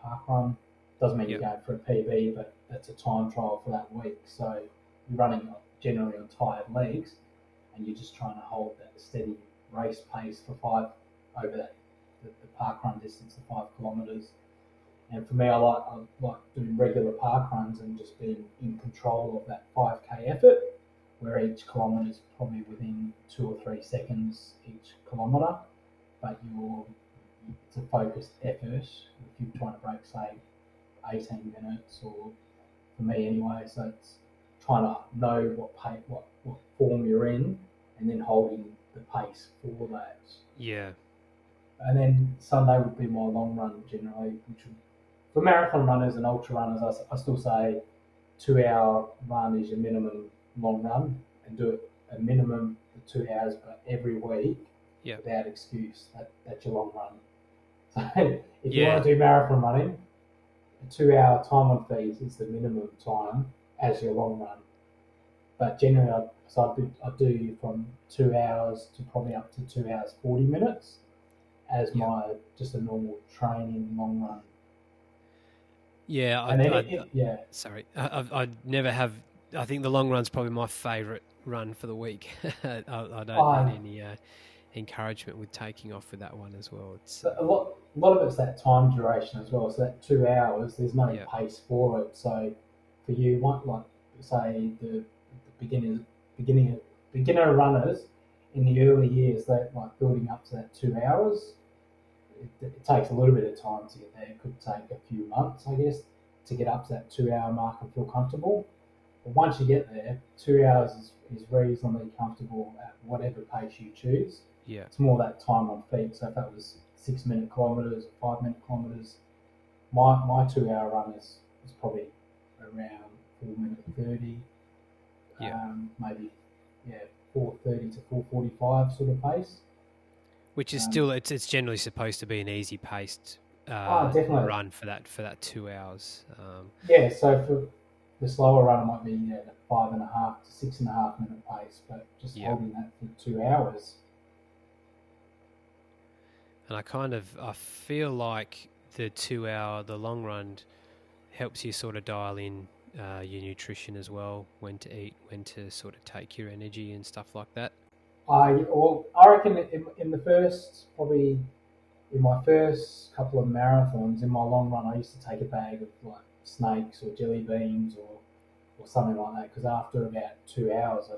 park run. Doesn't mean you're going for a PB, but that's a time trial for that week. So you're running generally on tired legs, and you're just trying to hold that steady race pace for over the park run distance of 5 kilometres. And for me, I like doing regular park runs and just being in control of that 5k effort, where each kilometre is probably within 2 or 3 seconds each kilometre, but it's a focused effort. If you're trying to break, say, 18 minutes, or for me anyway, so it's trying to know what form you're in, and then holding the pace for that. Yeah. And then Sunday would be my long run generally, which would, for marathon runners and ultra runners, I still say 2-hour run is your minimum long run, and do it a minimum of 2 hours, but every week, without excuse. That's your long run. So if you want to do marathon running, a 2-hour time on feet is the minimum time as your long run. But generally, I do from 2 hours to probably up to 2 hours 40 minutes as my just a normal training long run. Yeah, I never have. I think the long run's probably my favourite run for the week. I don't need any encouragement with taking off with that one as well. It's a lot of it's that time duration as well. So that 2 hours, there's no pace for it. So for you, like say the beginner runners in the early years, they like building up to that 2 hours. It takes a little bit of time to get there. It could take a few months, I guess, to get up to that 2-hour mark and feel comfortable. But once you get there, 2 hours is reasonably comfortable at whatever pace you choose. Yeah. It's more that time on feet. So if that was 6-minute kilometres, 5-minute kilometres, my 2-hour run is probably around 4-minute 30. Maybe 4:30 to 4:45 sort of pace. Which is still it's generally supposed to be an easy paced run for that 2 hours. So for the slower run, it might be 5.5 to 6.5 minute pace, but just holding that for 2 hours. And I feel like the long run helps you sort of dial in your nutrition as well, when to eat, when to sort of take your energy and stuff like that. I reckon in my first couple of marathons, in my long run, I used to take a bag of like snakes or jelly beans or something like that, because after about 2 hours,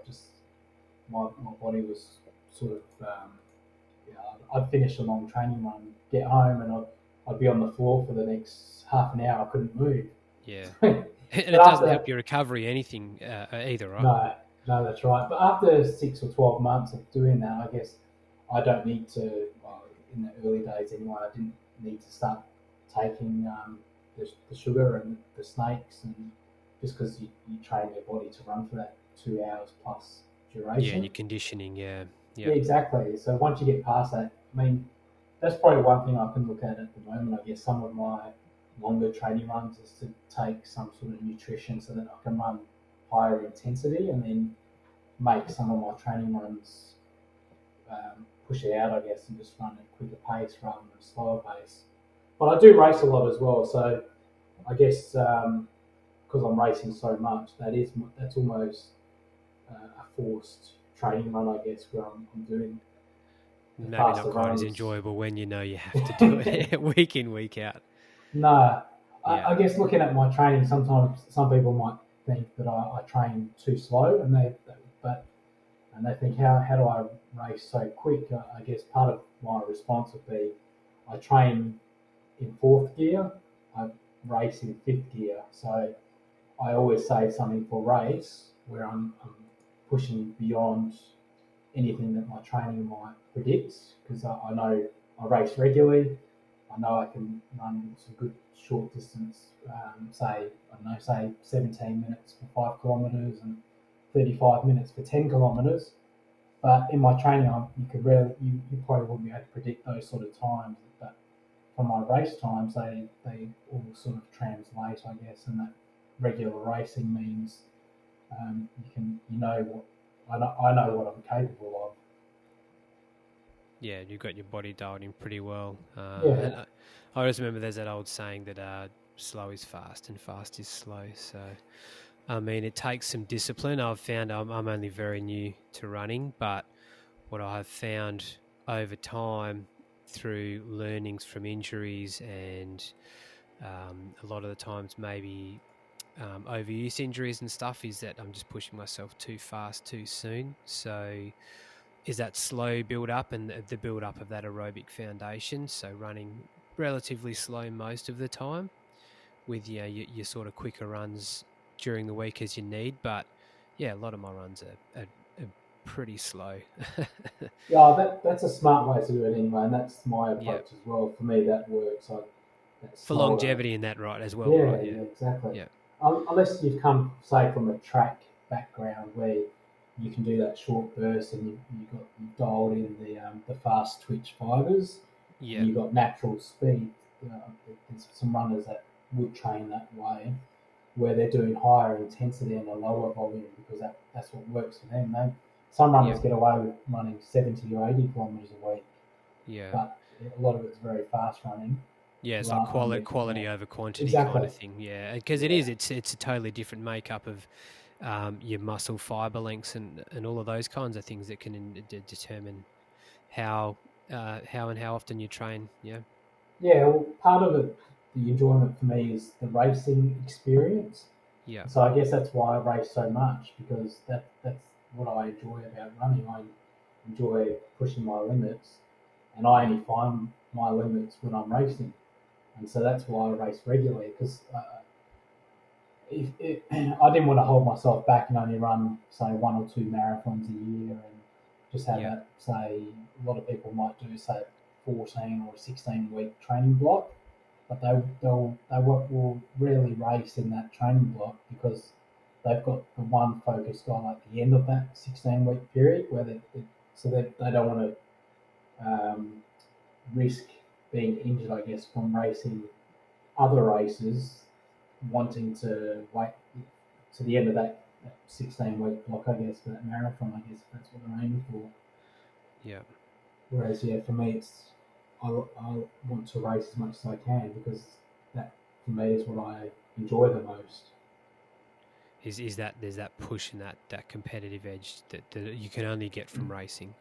my body was sort of I'd finish a long training run, get home, and I'd be on the floor for the next half an hour. I couldn't move. Yeah, and it doesn't help your recovery either, right? No, that's right. But after 6 or 12 months of doing that, I guess I don't need to. Well, in the early days anyway, I didn't need to start taking the sugar and the snakes, and just because you train your body to run for that 2 hours plus duration. Yeah, and your conditioning, yeah, exactly. So once you get past that, I mean, that's probably one thing I can look at the moment. I guess some of my longer training runs is to take some sort of nutrition so that I can run higher intensity, and then make some of my training runs push it out, I guess, and just run at a quicker pace rather than a slower pace. But I do race a lot as well, so I guess because I'm racing so much, that's almost a forced training run, I guess, where I'm doing maybe not quite as enjoyable when you know you have to do it week in, week out. No, I guess looking at my training, sometimes some people might think that I train too slow, and they think how do I race so quick? I guess part of my response would be I train in fourth gear, I race in fifth gear. So I always save something for race where I'm pushing beyond anything that my training might predict because I know I race regularly. I know I can run some good short distance, say 17 minutes for 5 kilometres and 35 minutes for 10 kilometres. But in my training, you probably wouldn't be able to predict those sort of times. But for my race times, they all sort of translate, I guess, and that regular racing means you know what I know what I'm capable of. Yeah, you've got your body dialed in pretty well. Yeah. And I always remember there's that old saying that slow is fast and fast is slow. So, I mean, it takes some discipline. I've found I'm only very new to running, but what I have found over time through learnings from injuries and a lot of the times maybe overuse injuries and stuff is that I'm just pushing myself too fast too soon. So is that slow build up and the build up of that aerobic foundation. So running relatively slow most of the time with your sort of quicker runs during the week as you need. But yeah, a lot of my runs are pretty slow. Yeah, that's a smart way to do it anyway, and that's my Yeah. approach as well. For me, that works. That's For slower. longevity in that, right, as well, Yeah, right? yeah, exactly. Yeah. Unless you've come, say, from a track background where you can do that short burst and you've dialed in the fast twitch fibers and Yeah. you've got natural speed. There's some runners that would train that way, where they're doing higher intensity and a lower volume because that's what works for them. Some runners get away with running 70 or 80 kilometres a week, Yeah. but a lot of it's very fast running. Yeah, it's like quality over quantity kind Exactly. of thing. Yeah, because Yeah. it's a totally different makeup of your muscle fiber lengths and all of those kinds of things that can determine how and how often you train. Yeah. Yeah, well, part of it, the enjoyment for me is the racing experience. Yeah. So I guess that's why I race so much because that's what I enjoy about running. I enjoy pushing my limits, and I only find my limits when I'm racing, and so that's why I race regularly because I didn't want to hold myself back and only run say 1 or 2 marathons a year and just have Yeah. that say a lot of people might do say 14 or 16 week training block, but they will rarely race in that training block because they've got the one focus goal at the end of that 16 week period where they don't want to risk being injured, I guess, from racing other races wanting to wait to the end of that 16 week block, I guess, for that marathon. I guess that's what they're aiming for. Yeah. Whereas, yeah, for me, I want to race as much as I can because that for me is what I enjoy the most. Is that there's that push and that competitive edge that you can only get from racing?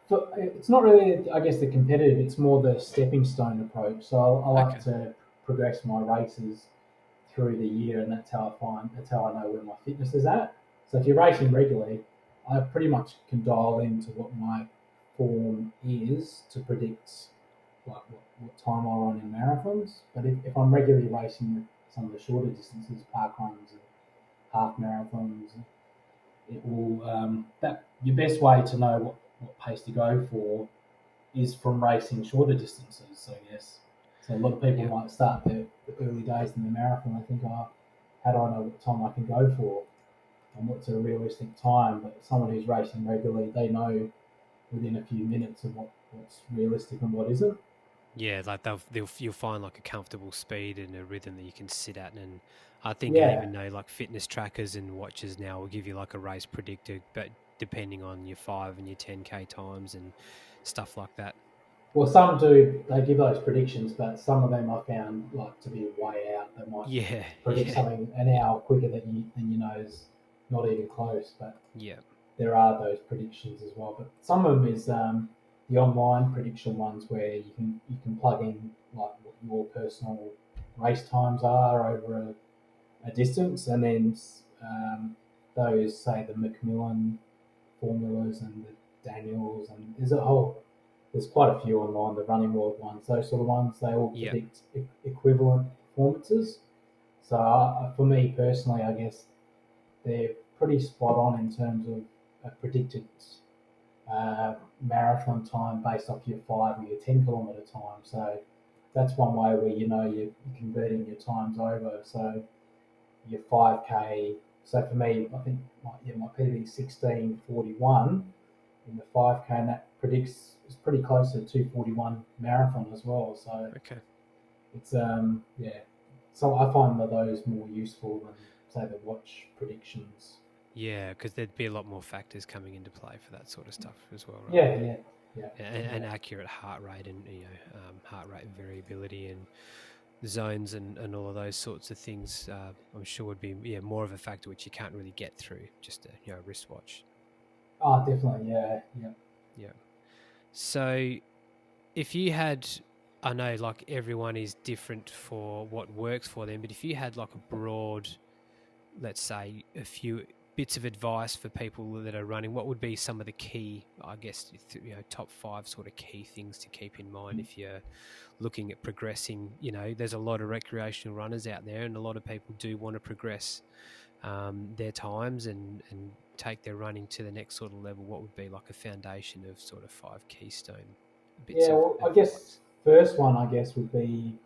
So it's not really, I guess, the competitive. It's more the stepping stone approach. So I like to progress my races through the year, and that's how I know where my fitness is at. So if you're racing regularly, I pretty much can dial into what my form is to predict like what time I run in marathons. But if I'm regularly racing some of the shorter distances, park runs and half marathons, it will that your best way to know what pace to go for is from racing shorter distances, I guess. So a lot of people might start the early days in the marathon. They think, oh, how do I know what time I can go for and what's a realistic time? But someone who's racing regularly, they know within a few minutes of what's realistic and what isn't. Yeah, like you'll find like a comfortable speed and a rhythm that you can sit at, and I think I Yeah. even know like fitness trackers and watches now will give you like a race predictor, but depending on your 5 and your 10K times and stuff like that. Well, some do. They give those predictions, but some of them I found like to be way out. They might Yeah, predict something an hour quicker than you know is not even close. But yeah, there are those predictions as well. But some of them is the online prediction ones where you can plug in like what your personal race times are over a distance, and then those, say, the Macmillan formulas and the Daniels, and there's quite a few online, the running world ones, those sort of ones, they all Yeah. predict equivalent performances. So for me personally, I guess they're pretty spot on in terms of a predicted marathon time based off your 5 or your 10 kilometre time. So that's one way where you're converting your times over. So your 5k. So for me, I think my PB is 16:41 in the 5k, and that predicts it's pretty close to 2:41 marathon as well. So Okay. it's yeah. So I find those more useful than, say, the watch predictions. Yeah, because there'd be a lot more factors coming into play for that sort of stuff as well, right? Yeah. And accurate heart rate and heart rate variability and zones and all of those sorts of things. I'm sure would be more of a factor which you can't really get through just a wristwatch. Oh, definitely. Yeah. Yeah. So if you had, I know like everyone is different for what works for them, but if you had like a broad, let's say, a few bits of advice for people that are running, what would be some of the key, I guess, top 5 sort of key things to keep in mind if you're looking at progressing? There's a lot of recreational runners out there, and a lot of people do want to progress their times and take their running to the next sort of level. What would be like a foundation of sort of 5 keystone bits Yeah. of Well, I guess advice? first one, would be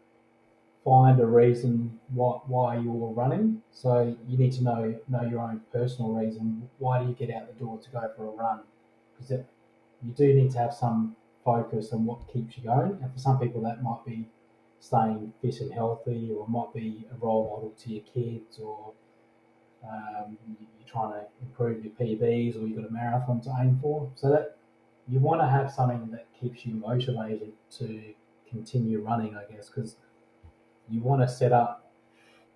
find a reason why you're running. So you need to know your own personal reason. Why do you get out the door to go for a run? Because you do need to have some focus on what keeps you going. And for some people, that might be staying fit and healthy, or it might be a role model to your kids, or you're trying to improve your PBs, or you've got a marathon to aim for. So that you want to have something that keeps you motivated to continue running, I guess, because you want to set up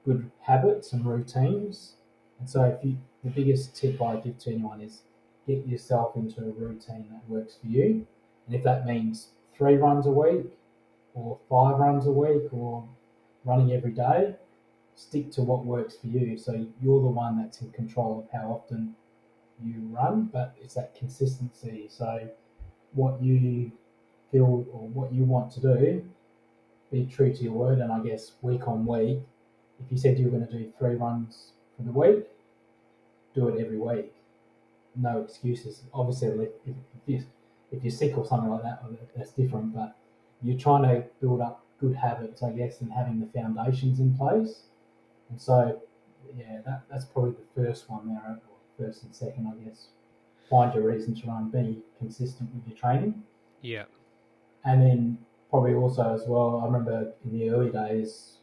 good habits and routines. And so, the biggest tip I give to anyone is get yourself into a routine that works for you. And if that means 3 runs a week, or 5 runs a week, or running every day, stick to what works for you. So you're the one that's in control of how often you run, but it's that consistency. So what you feel or what you want to do, be true to your word, and I guess week on week, if you said you were going to do 3 runs for the week, do it every week. No excuses. Obviously, if you're sick or something like that, that's different. But you're trying to build up good habits, I guess, and having the foundations in place. And so, yeah, that's probably the first one there, or first and second, I guess. Find your reason to run. Be consistent with your training, Yeah. and then probably also as well. I remember in the early days.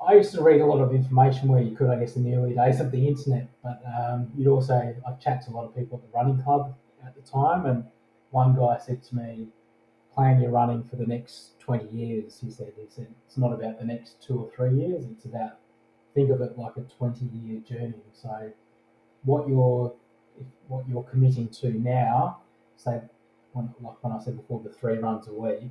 I used to read a lot of information where you could, I guess, in the early days of the internet, but you'd also, I chat to a lot of people at the running club at the time, and one guy said to me, plan your running for the next 20 years, he said, it's not about the next 2 or 3 years, it's about, think of it like a 20-year journey. So what you're, what you're committing to now, say, like when I said before, the 3 runs a week,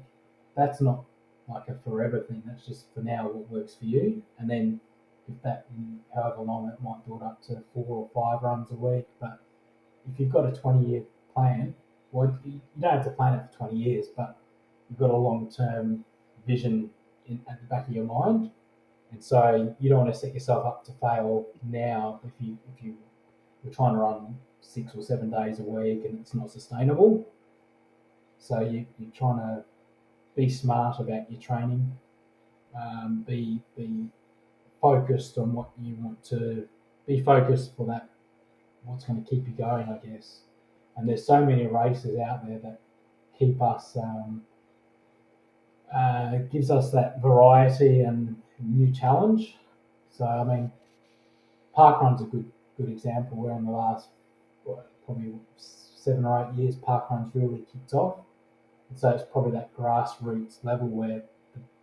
that's not like a forever thing. That's just for now what works for you. And then if that, however long it might build up to 4 or 5 runs a week. But if you've got a 20-year plan, well, you don't have to plan it for 20 years, but you've got a long-term vision at the back of your mind. And so you don't want to set yourself up to fail now if you were trying to run 6 or 7 days a week and it's not sustainable. So you're trying to be smart about your training, be focused on what you want to be focused for, that what's going to keep you going, I guess. And there's so many races out there that keep us gives us that variety and new challenge. So I mean, parkrun's a good example. Where in the last probably 7 or 8 years, parkrun's really kicked off. And so it's probably that grassroots level where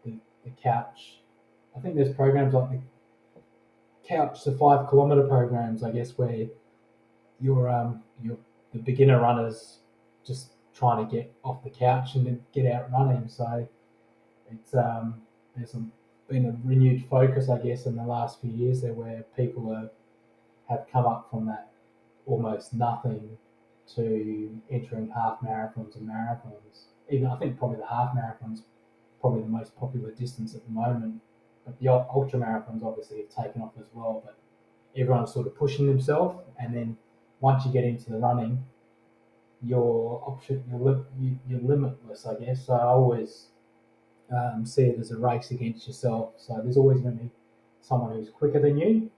the couch. I think there's programs like the couch to 5 kilometre programs, I guess, where you're the beginner runners just trying to get off the couch and then get out running. So it's been a renewed focus, I guess, in the last few years there where people have come up from that almost nothing to entering half marathons and marathons. Even I think probably the half marathons probably the most popular distance at the moment. But the ultra marathons obviously have taken off as well. But everyone's sort of pushing themselves, and then once you get into the running, you're limitless, I guess. So I always see it as a race against yourself. So there's always going to be someone who's quicker than you.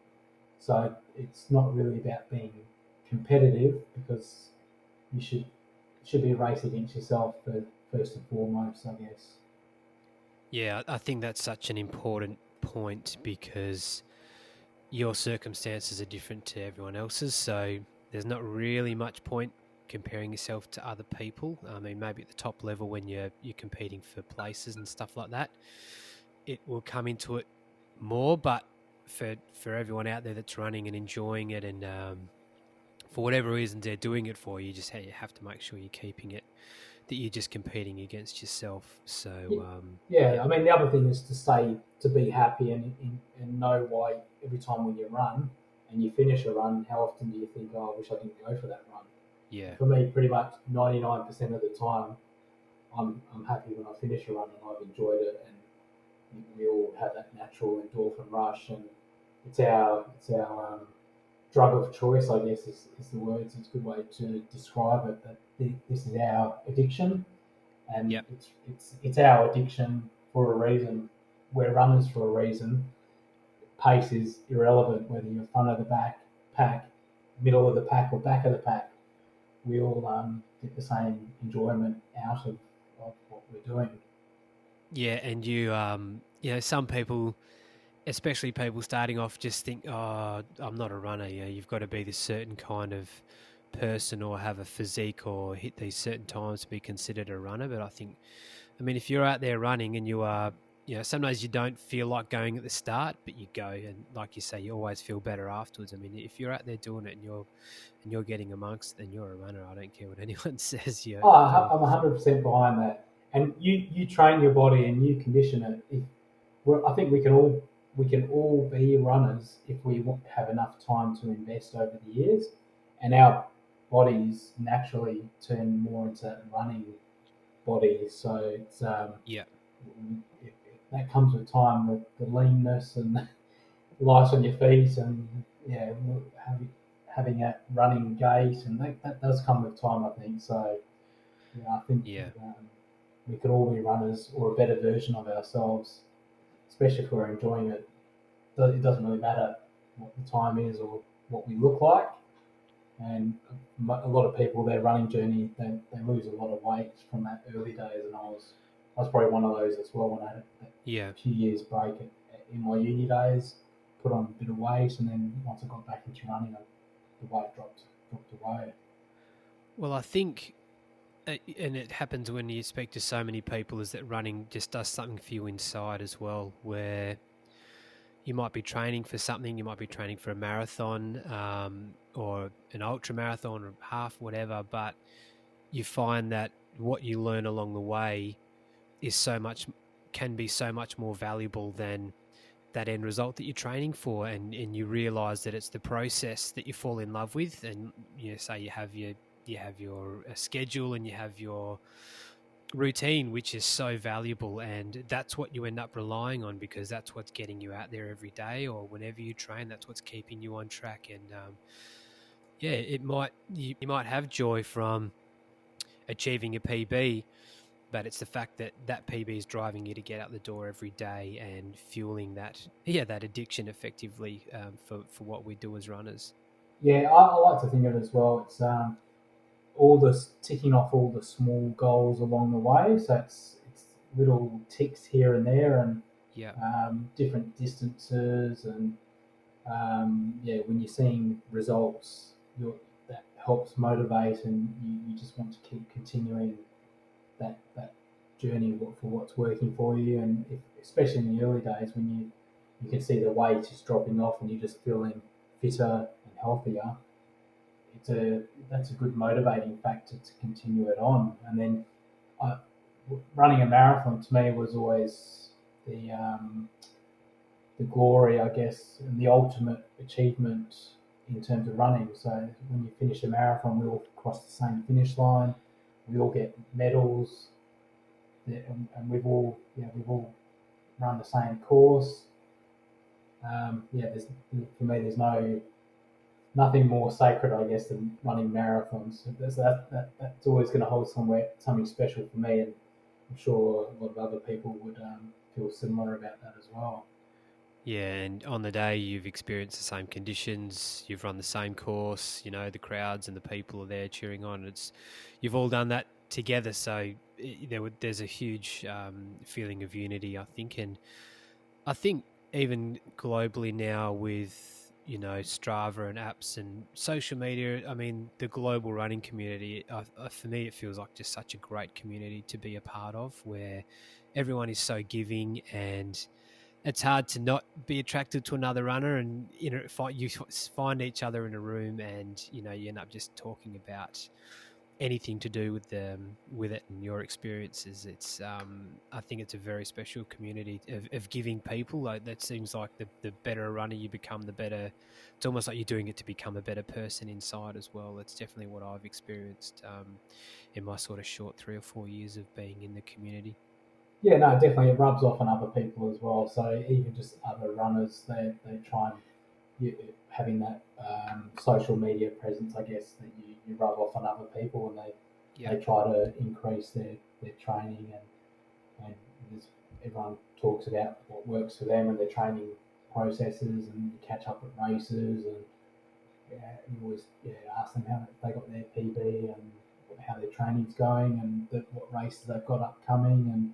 So it's not really about being competitive because you should be a race against yourself first and foremost, I guess. Yeah, I think that's such an important point because your circumstances are different to everyone else's. So there's not really much point comparing yourself to other people. I mean, maybe at the top level when you're competing for places and stuff like that, it will come into it more. But for everyone out there that's running and enjoying it, and for whatever reasons they're doing it for, you have to make sure you're keeping it that you're just competing against yourself. So yeah, I mean the other thing is to be happy and know why every time when you run and you finish a run, how often do you think, oh, I wish I didn't go for that run? yeah, For me, pretty much 99% of the time, I'm happy when I finish a run and I've enjoyed it, and we all have that natural endorphin rush, and it's our drug of choice, I guess is the words. It's a good way to describe it. That this is our addiction, and yep. it's our addiction for a reason. We're runners for a reason. Pace is irrelevant whether you're front of the pack, middle of the pack, or back of the pack. We all get the same enjoyment out of what we're doing. Yeah, and some people, especially people starting off, just think, oh, I'm not a runner. You've got to be this certain kind of person or have a physique or hit these certain times to be considered a runner. But I mean, if you're out there running and you are, sometimes you don't feel like going at the start, but you go, and like you say, you always feel better afterwards. I mean, if you're out there doing it and you're getting amongst, then you're a runner. I don't care what anyone says. Oh, I'm 100% behind that. And you train your body and you condition it. I think we can all be runners if we have enough time to invest over the years, and our bodies naturally turn more into running bodies. So Yeah. that comes with time, the leanness and the light on your feet, and yeah, having that running gait, and that does come with time, I think. So yeah, I think Yeah. we could all be runners or a better version of ourselves, especially if we're enjoying it. It doesn't really matter what the time is or what we look like. And a lot of people, their running journey, they lose a lot of weight from that early days, and I was probably one of those as well when I had Yeah. a few years break in my uni days, put on a bit of weight, and then once I got back into running, the weight dropped away. Well, I think, and it happens when you speak to so many people, is that running just does something for you inside as well, where you might be training for something, you might be training for a marathon or an ultra marathon or half, whatever, but you find that what you learn along the way can be so much more valuable than that end result that you're training for, and you realize that it's the process that you fall in love with. And say you have your schedule and you have your routine, which is so valuable, and that's what you end up relying on because that's what's getting you out there every day, or whenever you train, that's what's keeping you on track. And you might have joy from achieving a PB, but it's the fact that that PB is driving you to get out the door every day and fueling that addiction effectively for what we do as runners. Yeah, I like to think of it as well. It's all this ticking off all the small goals along the way. So it's little ticks here and there, and Yeah. different distances, and yeah, when you're seeing results, that helps motivate, and you just want to keep continuing that journey for what's working for you. And especially in the early days when you can see the weight is dropping off and you're just feeling fitter and healthier, that's a good motivating factor to continue it on. And then I, running a marathon to me was always the glory, I guess, and the ultimate achievement in terms of running. So when you finish a marathon, we all cross the same finish line. We all get medals, and we've all run the same course. For me, there's nothing more sacred, I guess, than running marathons. So that's always going to hold something special for me, and I'm sure a lot of other people would feel similar about that as well. Yeah, and on the day you've experienced the same conditions, you've run the same course, the crowds and the people are there cheering on. You've all done that together, so there's a huge feeling of unity, I think, and I think even globally now with Strava and apps and social media, I mean the global running community, for me it feels like just such a great community to be a part of, where everyone is so giving, and it's hard to not be attracted to another runner, and you find each other in a room, and you end up just talking about anything to do with it and your experiences. It's I think it's a very special community of giving people. Like, that seems like the better a runner you become, the better. It's almost like you're doing it to become a better person inside as well. That's definitely what I've experienced in my sort of short 3 or 4 years of being in the community. Yeah, no, definitely it rubs off on other people as well. So even just other runners, they try and having that social media presence, I guess, that you rub off on other people, and they try to increase their training, and everyone talks about what works for them and their training processes, and you catch up at races, and you always ask them how they got their PB and how their training's going, and what races they've got upcoming, and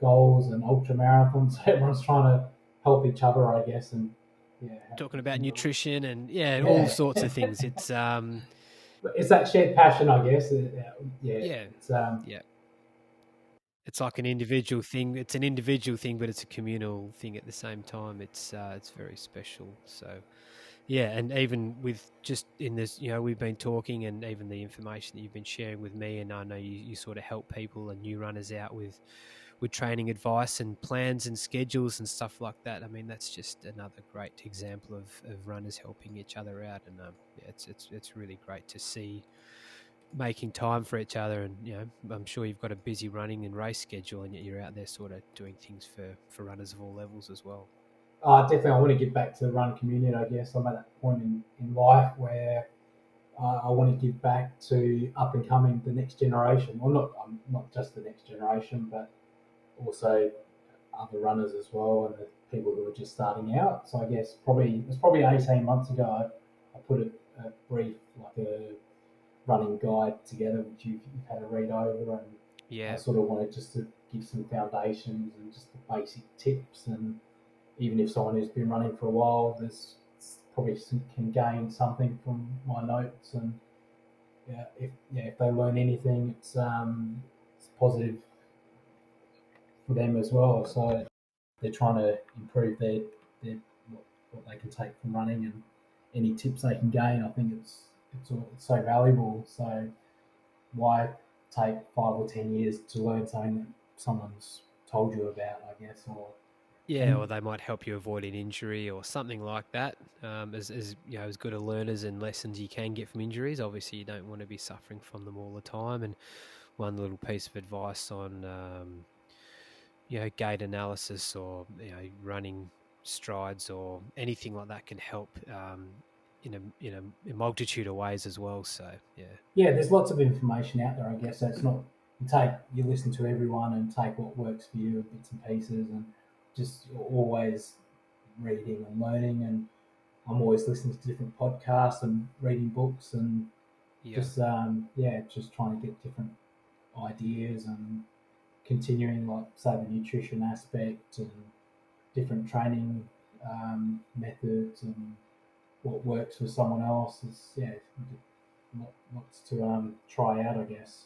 goals and ultra marathons. Everyone's trying to help each other, I guess, and Talking about nutrition and all yeah, sorts of things. It's it's that shared passion, I guess. yeah, It's yeah. It's like an individual thing. It's an individual thing, but it's a communal thing at the same time. It's very special. So yeah, and even with just in this, we've been talking, and even the information that you've been sharing with me, and I know you sort of help people and new runners out with training advice and plans and schedules and stuff like that. I mean, that's just another great example of runners helping each other out, and it's really great to see making time for each other. And I'm sure you've got a busy running and race schedule, and yet you're out there sort of doing things for runners of all levels as well. definitely, I want to get back to the run community. I guess I'm at that point in life where I want to give back to up and coming the next generation. Well, not just the next generation, but also other runners as well, and the people who are just starting out. So I guess it was probably 18 months ago. I put a brief, like a running guide together, which you've had a read over, and I Yeah. sort of wanted just to give some foundations and just the basic tips. And even if someone who's been running for a while, there's probably can gain something from my notes. And if they learn anything, it's positive for them as well. So they're trying to improve their what they can take from running, and any tips they can gain. I think it's so valuable. So why take 5 or 10 years to learn something that someone's told you about? I guess, Yeah, and or they might help you avoid an injury or something like that. As good a learners and lessons you can get from injuries. Obviously, you don't want to be suffering from them all the time. And one little piece of advice on gait analysis, or running strides or anything like that can help in a multitude of ways as well. So yeah, there's lots of information out there. I guess so it's not you listen to everyone and take what works for you, bits and pieces, and just always reading and learning. And I'm always listening to different podcasts and reading books, and yeah. just trying to get different ideas, and continuing, like say, the nutrition aspect and different training methods, and what works for someone else. Is lots to try out, I guess.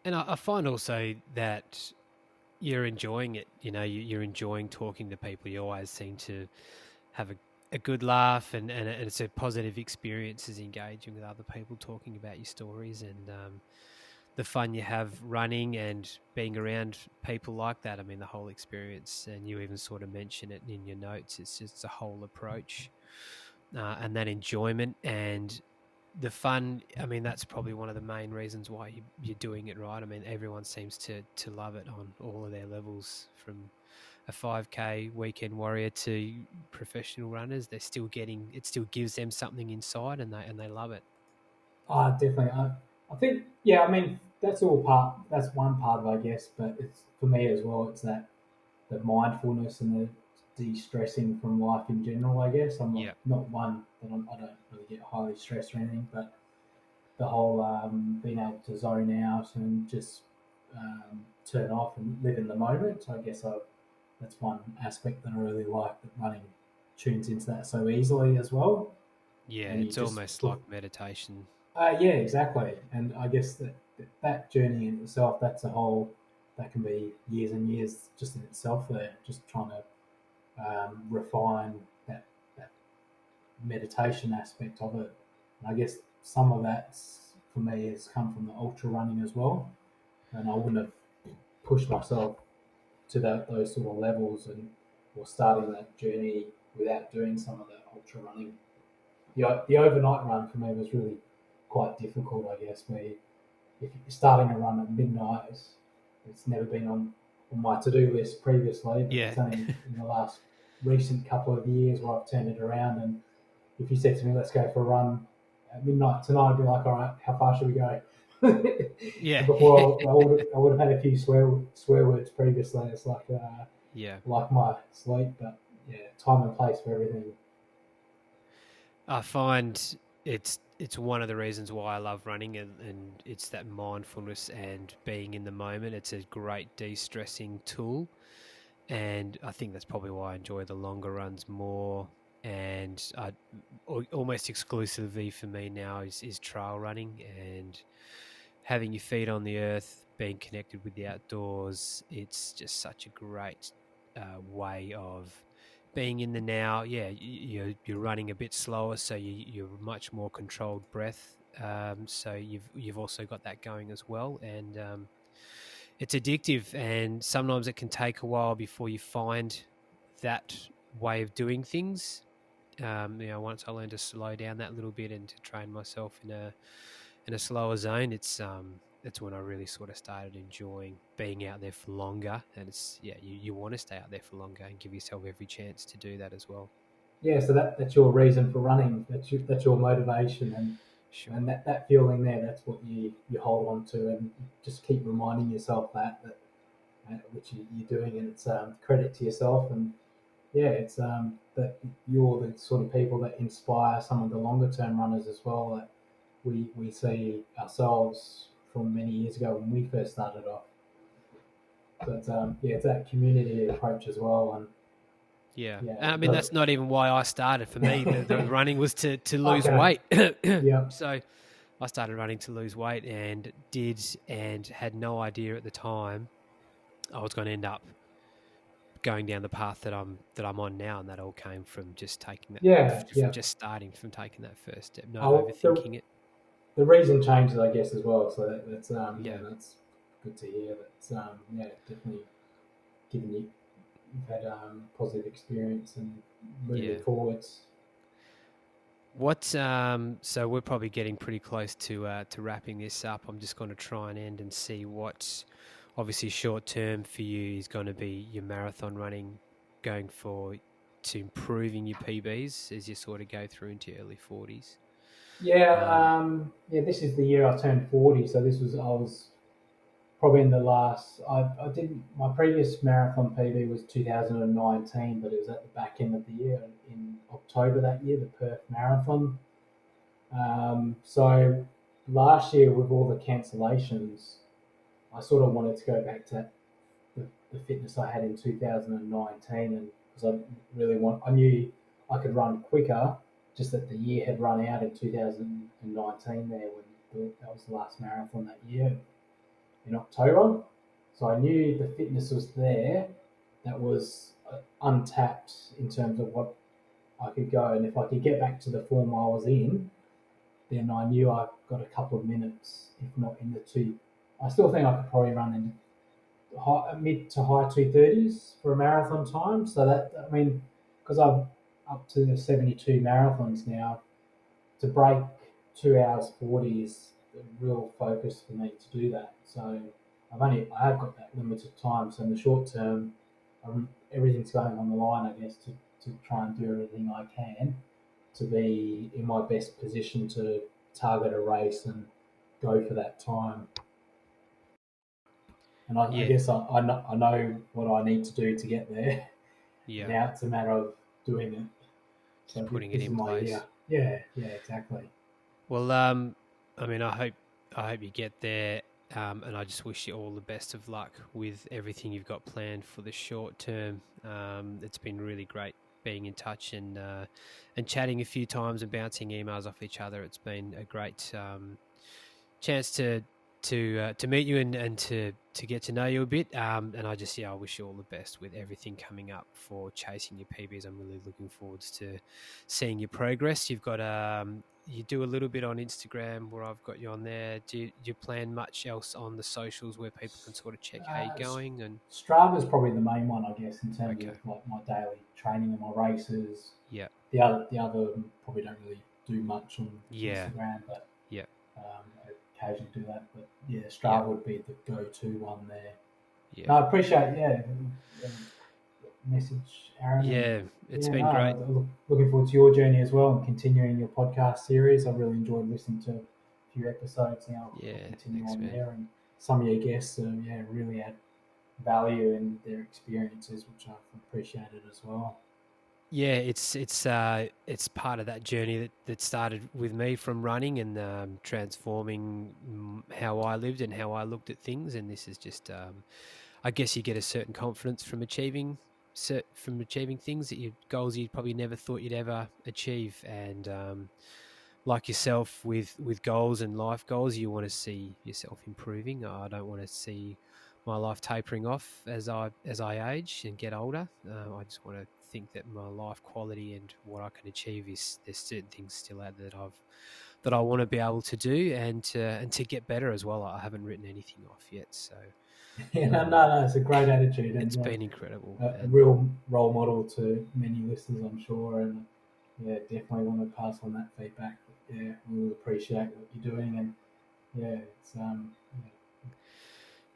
And I find also that you're enjoying it. You're enjoying talking to people. You always seem to have a good laugh, and it's a positive experience as engaging with other people, talking about your stories. And the fun you have running and being around people like that. I mean, the whole experience, and you even sort of mention it in your notes. It's just a whole approach, and that enjoyment and the fun. I mean, that's probably one of the main reasons why you're doing it, right? I mean, everyone seems to love it on all of their levels, from a 5K weekend warrior to professional runners. They're still getting it. Still gives them something inside, and they love it. Definitely. I think, yeah, I mean, that's all part, that's one part of it, I guess, but it's for me as well, it's that the mindfulness and the de-stressing from life in general, I guess. I'm Yeah, not one that I don't really get highly stressed or anything, but the whole being able to zone out and just turn off and live in the moment. I guess that's one aspect that I really like, that running tunes into that so easily as well. yeah. And you It's just, almost like meditation. yeah, exactly. And I guess that journey in itself, that's a whole, that can be years and years just in itself there, just trying to refine that meditation aspect of it. And I guess some of that for me has come from the ultra running as well. And I wouldn't have pushed myself to those sort of levels and or starting that journey without doing some of that ultra running. The overnight run for me was really quite difficult, I guess. Where if you're starting a run at midnight, it's never been on my to-do list previously, but Yeah, it's only in the last recent couple of years where I've turned it around. And if you said to me, "Let's go for a run at midnight tonight," I'd be like, "All right, how far should we go?" yeah, And before I would have had a few swear words previously. It's yeah. like my sleep, but yeah, time and place for everything. I find it's one of the reasons why I love running, and it's that mindfulness and being in the moment. It's a great de-stressing tool, and I think that's probably why I enjoy the longer runs more. And almost exclusively for me now is trail running and having your feet on the earth, being connected with the outdoors. It's just such a great way of being in the now. Yeah, you're running a bit slower, so you're much more controlled breath. So you've also got that going as well, and it's addictive. And sometimes it can take a while before you find that way of doing things. Once I learned to slow down that little bit and to train myself in a slower zone, it's when I really sort of started enjoying being out there for longer. And you want to stay out there for longer and give yourself every chance to do that as well. Yeah, so that's your reason for running. That's your motivation, Sure. and that feeling there, that's what you hold on to, and just keep reminding yourself that which you're doing, and it's credit to yourself. And yeah, it's that you're the sort of people that inspire some of the longer term runners as well. That we see ourselves from many years ago when we first started off. But yeah, it's that community approach as well, and Yeah. yeah, I it mean, does. that's not even why I started. For me, the running was to lose Okay, weight. yeah, So I started running to lose weight and had no idea at the time I was going to end up going down the path that I'm on now, and that all came from just taking yeah, from yeah. just starting from taking that first step, not Oh, overthinking it. the reason changes, I guess, as well. So that's yeah, Yeah, that's good to hear. That's yeah, definitely given you've had positive experience and moving yeah. forwards. So we're probably getting pretty close to wrapping this up. I'm just going to try and end and see what, obviously, short term for you is going to be your marathon running, going for to improving your PBs as you sort of go through into your early 40s. Yeah, Um, yeah. This is the year I turned 40, so this was I was probably in the last. I did my previous marathon PB was 2019, but it was at the back end of the year in October that year, the Perth Marathon. So last year with all the cancellations, I sort of wanted to go back to the fitness I had in 2019, and because I knew I could run quicker, just that the year had run out in 2019 there when that was the last marathon that year in October. So I knew the fitness was there, that was untapped in terms of what I could go, and if I could get back to the form I was in, then I knew I got a couple of minutes, if not in the I still think I could probably run in mid to high 2:30s for a marathon time. So that, I mean, because I'm up to 72 marathons now, to break 2 hours 40 is a real focus for me to do that. So I have got that limited time. So in the short term, everything's going on the line, I guess, to try and do everything I can to be in my best position to target a race and go for that time. And I Yeah, guess I know what I need to do to get there. yeah, Now it's a matter of doing it. just So putting it this is in my year. place. Yeah, exactly. Well, I mean, I hope you get there, and I just wish you all the best of luck with everything you've got planned for the short term. It's been really great being in touch and chatting a few times and bouncing emails off each other. It's been a great chance to meet you and to get to know you a bit. And I wish you all the best with everything coming up for chasing your PBs. I'm really looking forward to seeing your progress. You've got you do a little bit on Instagram where I've got you on there. Do you plan much else on the socials where people can sort of check how you're Uh, going? And Strava's probably the main one, I guess, in terms of okay, like my daily training and my races. yeah, The other probably don't really do much on yeah, Instagram, but yeah, I occasionally do that. But yeah, yeah, Strava would be the go-to one there. yeah, No, I appreciate message, Aaron, and yeah. It's yeah, been great. no, looking forward to your journey as well and continuing your podcast series. I really enjoyed listening to a few episodes. Now I'll Yeah, continue thanks, on man. there, and some of your guests, really add value in their experiences, which I've appreciated as well. Yeah, it's part of that journey that started with me from running and transforming how I lived and how I looked at things. And this is just, I guess, you get a certain confidence from achieving things that you goals you probably never thought you'd ever achieve. And like yourself with goals and life goals, you want to see yourself improving. I don't want to see my life tapering off as I age and get older. I just want to think that my life quality and what I can achieve is there's certain things still out there that I want to be able to do and to get better as well. I haven't written anything off yet, so Yeah, no, it's a great attitude and it's been incredible. a And real role model to many listeners, I'm sure. And yeah, definitely want to pass on that feedback. Yeah, we will appreciate what you're doing, and yeah, it's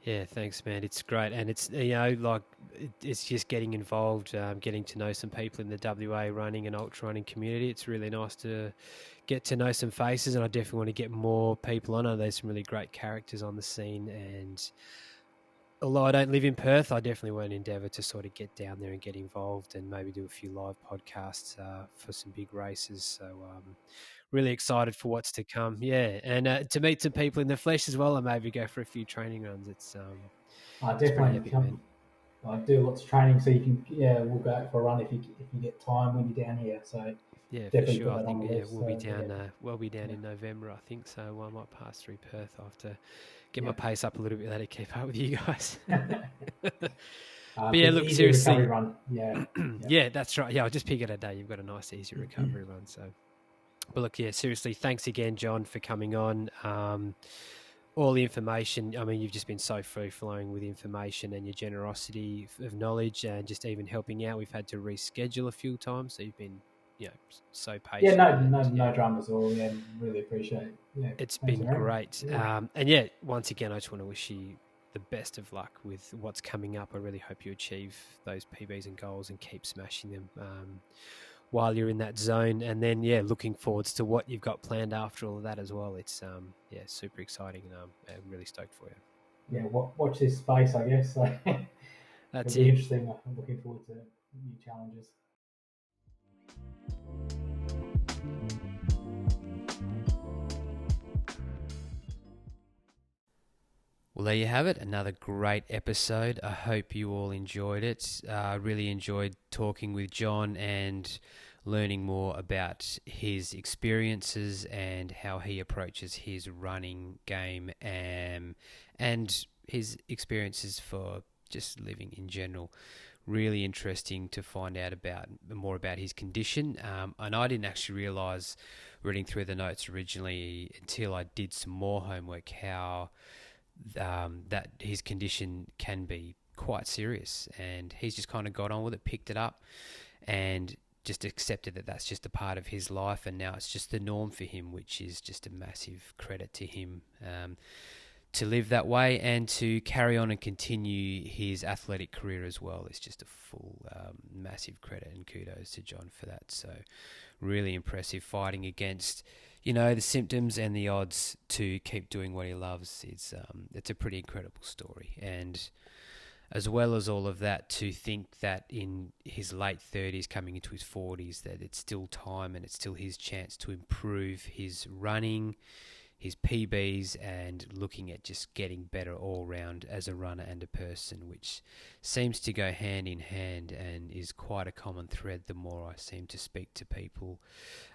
yeah, thanks, man. It's great, and it's it's just getting involved, getting to know some people in the WA running and ultra running community. It's really nice to get to know some faces, and I definitely want to get more people on. I know there's some really great characters on the scene, and although I don't live in Perth, I definitely want to endeavour to sort of get down there and get involved, and maybe do a few live podcasts for some big races. So really excited for what's to come. Yeah, and to meet some people in the flesh as well, and maybe go for a few training runs. It's pretty definitely epic, man. come. I do lots of training, so you can we'll go out for a run if you get time when you're down here. So Yeah, for definitely sure. put I that on think the list. we'll be So yeah, down. We'll be down yeah, in November, I think. So I might pass through Perth. I have to get my yeah. pace up a little bit there to keep up with you guys. But yeah, Big look, easy recovery seriously. run. Yeah, yeah, Yeah, that's right. Yeah, I'll just pick it a day. You've got a nice, easy recovery run. So, but look, yeah, seriously, thanks again, John, for coming on. All the information. I mean, you've just been so free flowing with information and your generosity of knowledge, and just even helping out. We've had to reschedule a few times, so you've been, so yeah. patient No, and no dramas at all. Yeah, really appreciate it. Yeah, it's thanks, been Aaron. great. Yeah, And yeah, once again, I just want to wish you the best of luck with what's coming up. I really hope you achieve those PBs and goals and keep smashing them while you're in that zone. And then, yeah, looking forwards to what you've got planned after all of that as well. It's super exciting, and I'm really stoked for you. yeah. Watch this space, I guess. So it'll That's be it. interesting. I'm looking forward to new challenges. Well, there you have it. Another great episode. I hope you all enjoyed it. I really enjoyed talking with John and learning more about his experiences and how he approaches his running game, and his experiences for just living in general. Really interesting to find out about more about his condition. And I didn't actually realise, reading through the notes originally, until I did some more homework, how that his condition can be quite serious, and he's just kind of got on with it, picked it up, and just accepted that that's just a part of his life, and now it's just the norm for him, which is just a massive credit to him, to live that way and to carry on and continue his athletic career as well. It's just a full massive credit and kudos to Jon for that. So really impressive, fighting against the symptoms and the odds to keep doing what he loves. It's a pretty incredible story. And as well as all of that, to think that in his late 30s, coming into his 40s, that it's still time and it's still his chance to improve his running, his PBs, and looking at just getting better all round as a runner and a person, which seems to go hand in hand and is quite a common thread the more I seem to speak to people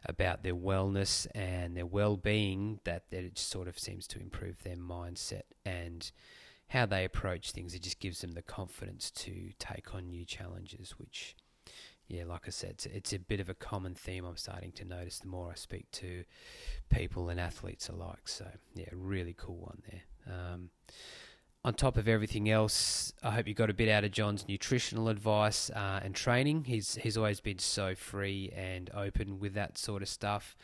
about their wellness and their well-being, that it just sort of seems to improve their mindset and how they approach things. It just gives them the confidence to take on new challenges, which, yeah, like I said, it's a bit of a common theme I'm starting to notice the more I speak to people and athletes alike. So, yeah, really cool one there. On top of everything else, I hope you got a bit out of Jon's nutritional advice and training. He's always been so free and open with that sort of stuff.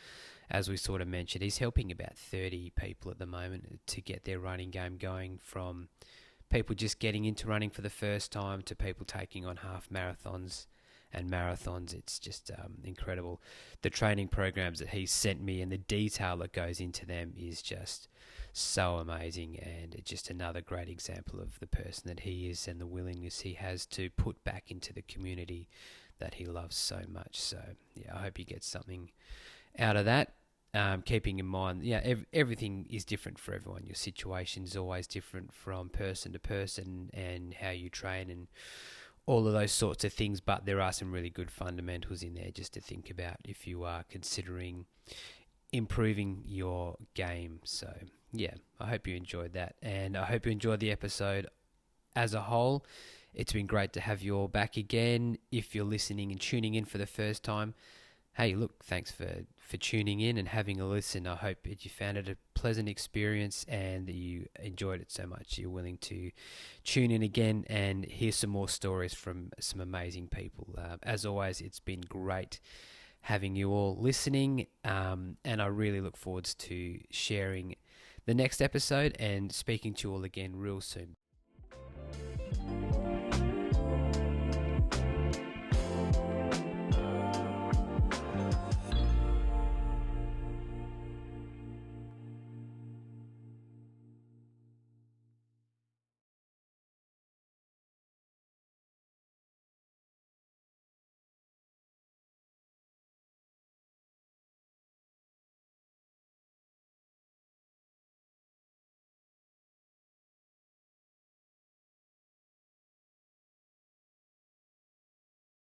As we sort of mentioned, he's helping about 30 people at the moment to get their running game going, from people just getting into running for the first time to people taking on half marathons and marathons. It's just incredible. The training programs that he's sent me and the detail that goes into them is just so amazing, and it's just another great example of the person that he is and the willingness he has to put back into the community that he loves so much. So, yeah, I hope you get something out of that. Keeping in mind, everything is different for everyone. Your situation is always different from person to person, and how you train and all of those sorts of things. But there are some really good fundamentals in there just to think about if you are considering improving your game. So, yeah, I hope you enjoyed that, and I hope you enjoyed the episode as a whole. It's been great to have you all back again. If you're listening and tuning in for the first time, hey, look, thanks for tuning in and having a listen. I hope that you found it a pleasant experience and that you enjoyed it so much you're willing to tune in again and hear some more stories from some amazing people. As always, it's been great having you all listening, and I really look forward to sharing the next episode and speaking to you all again real soon.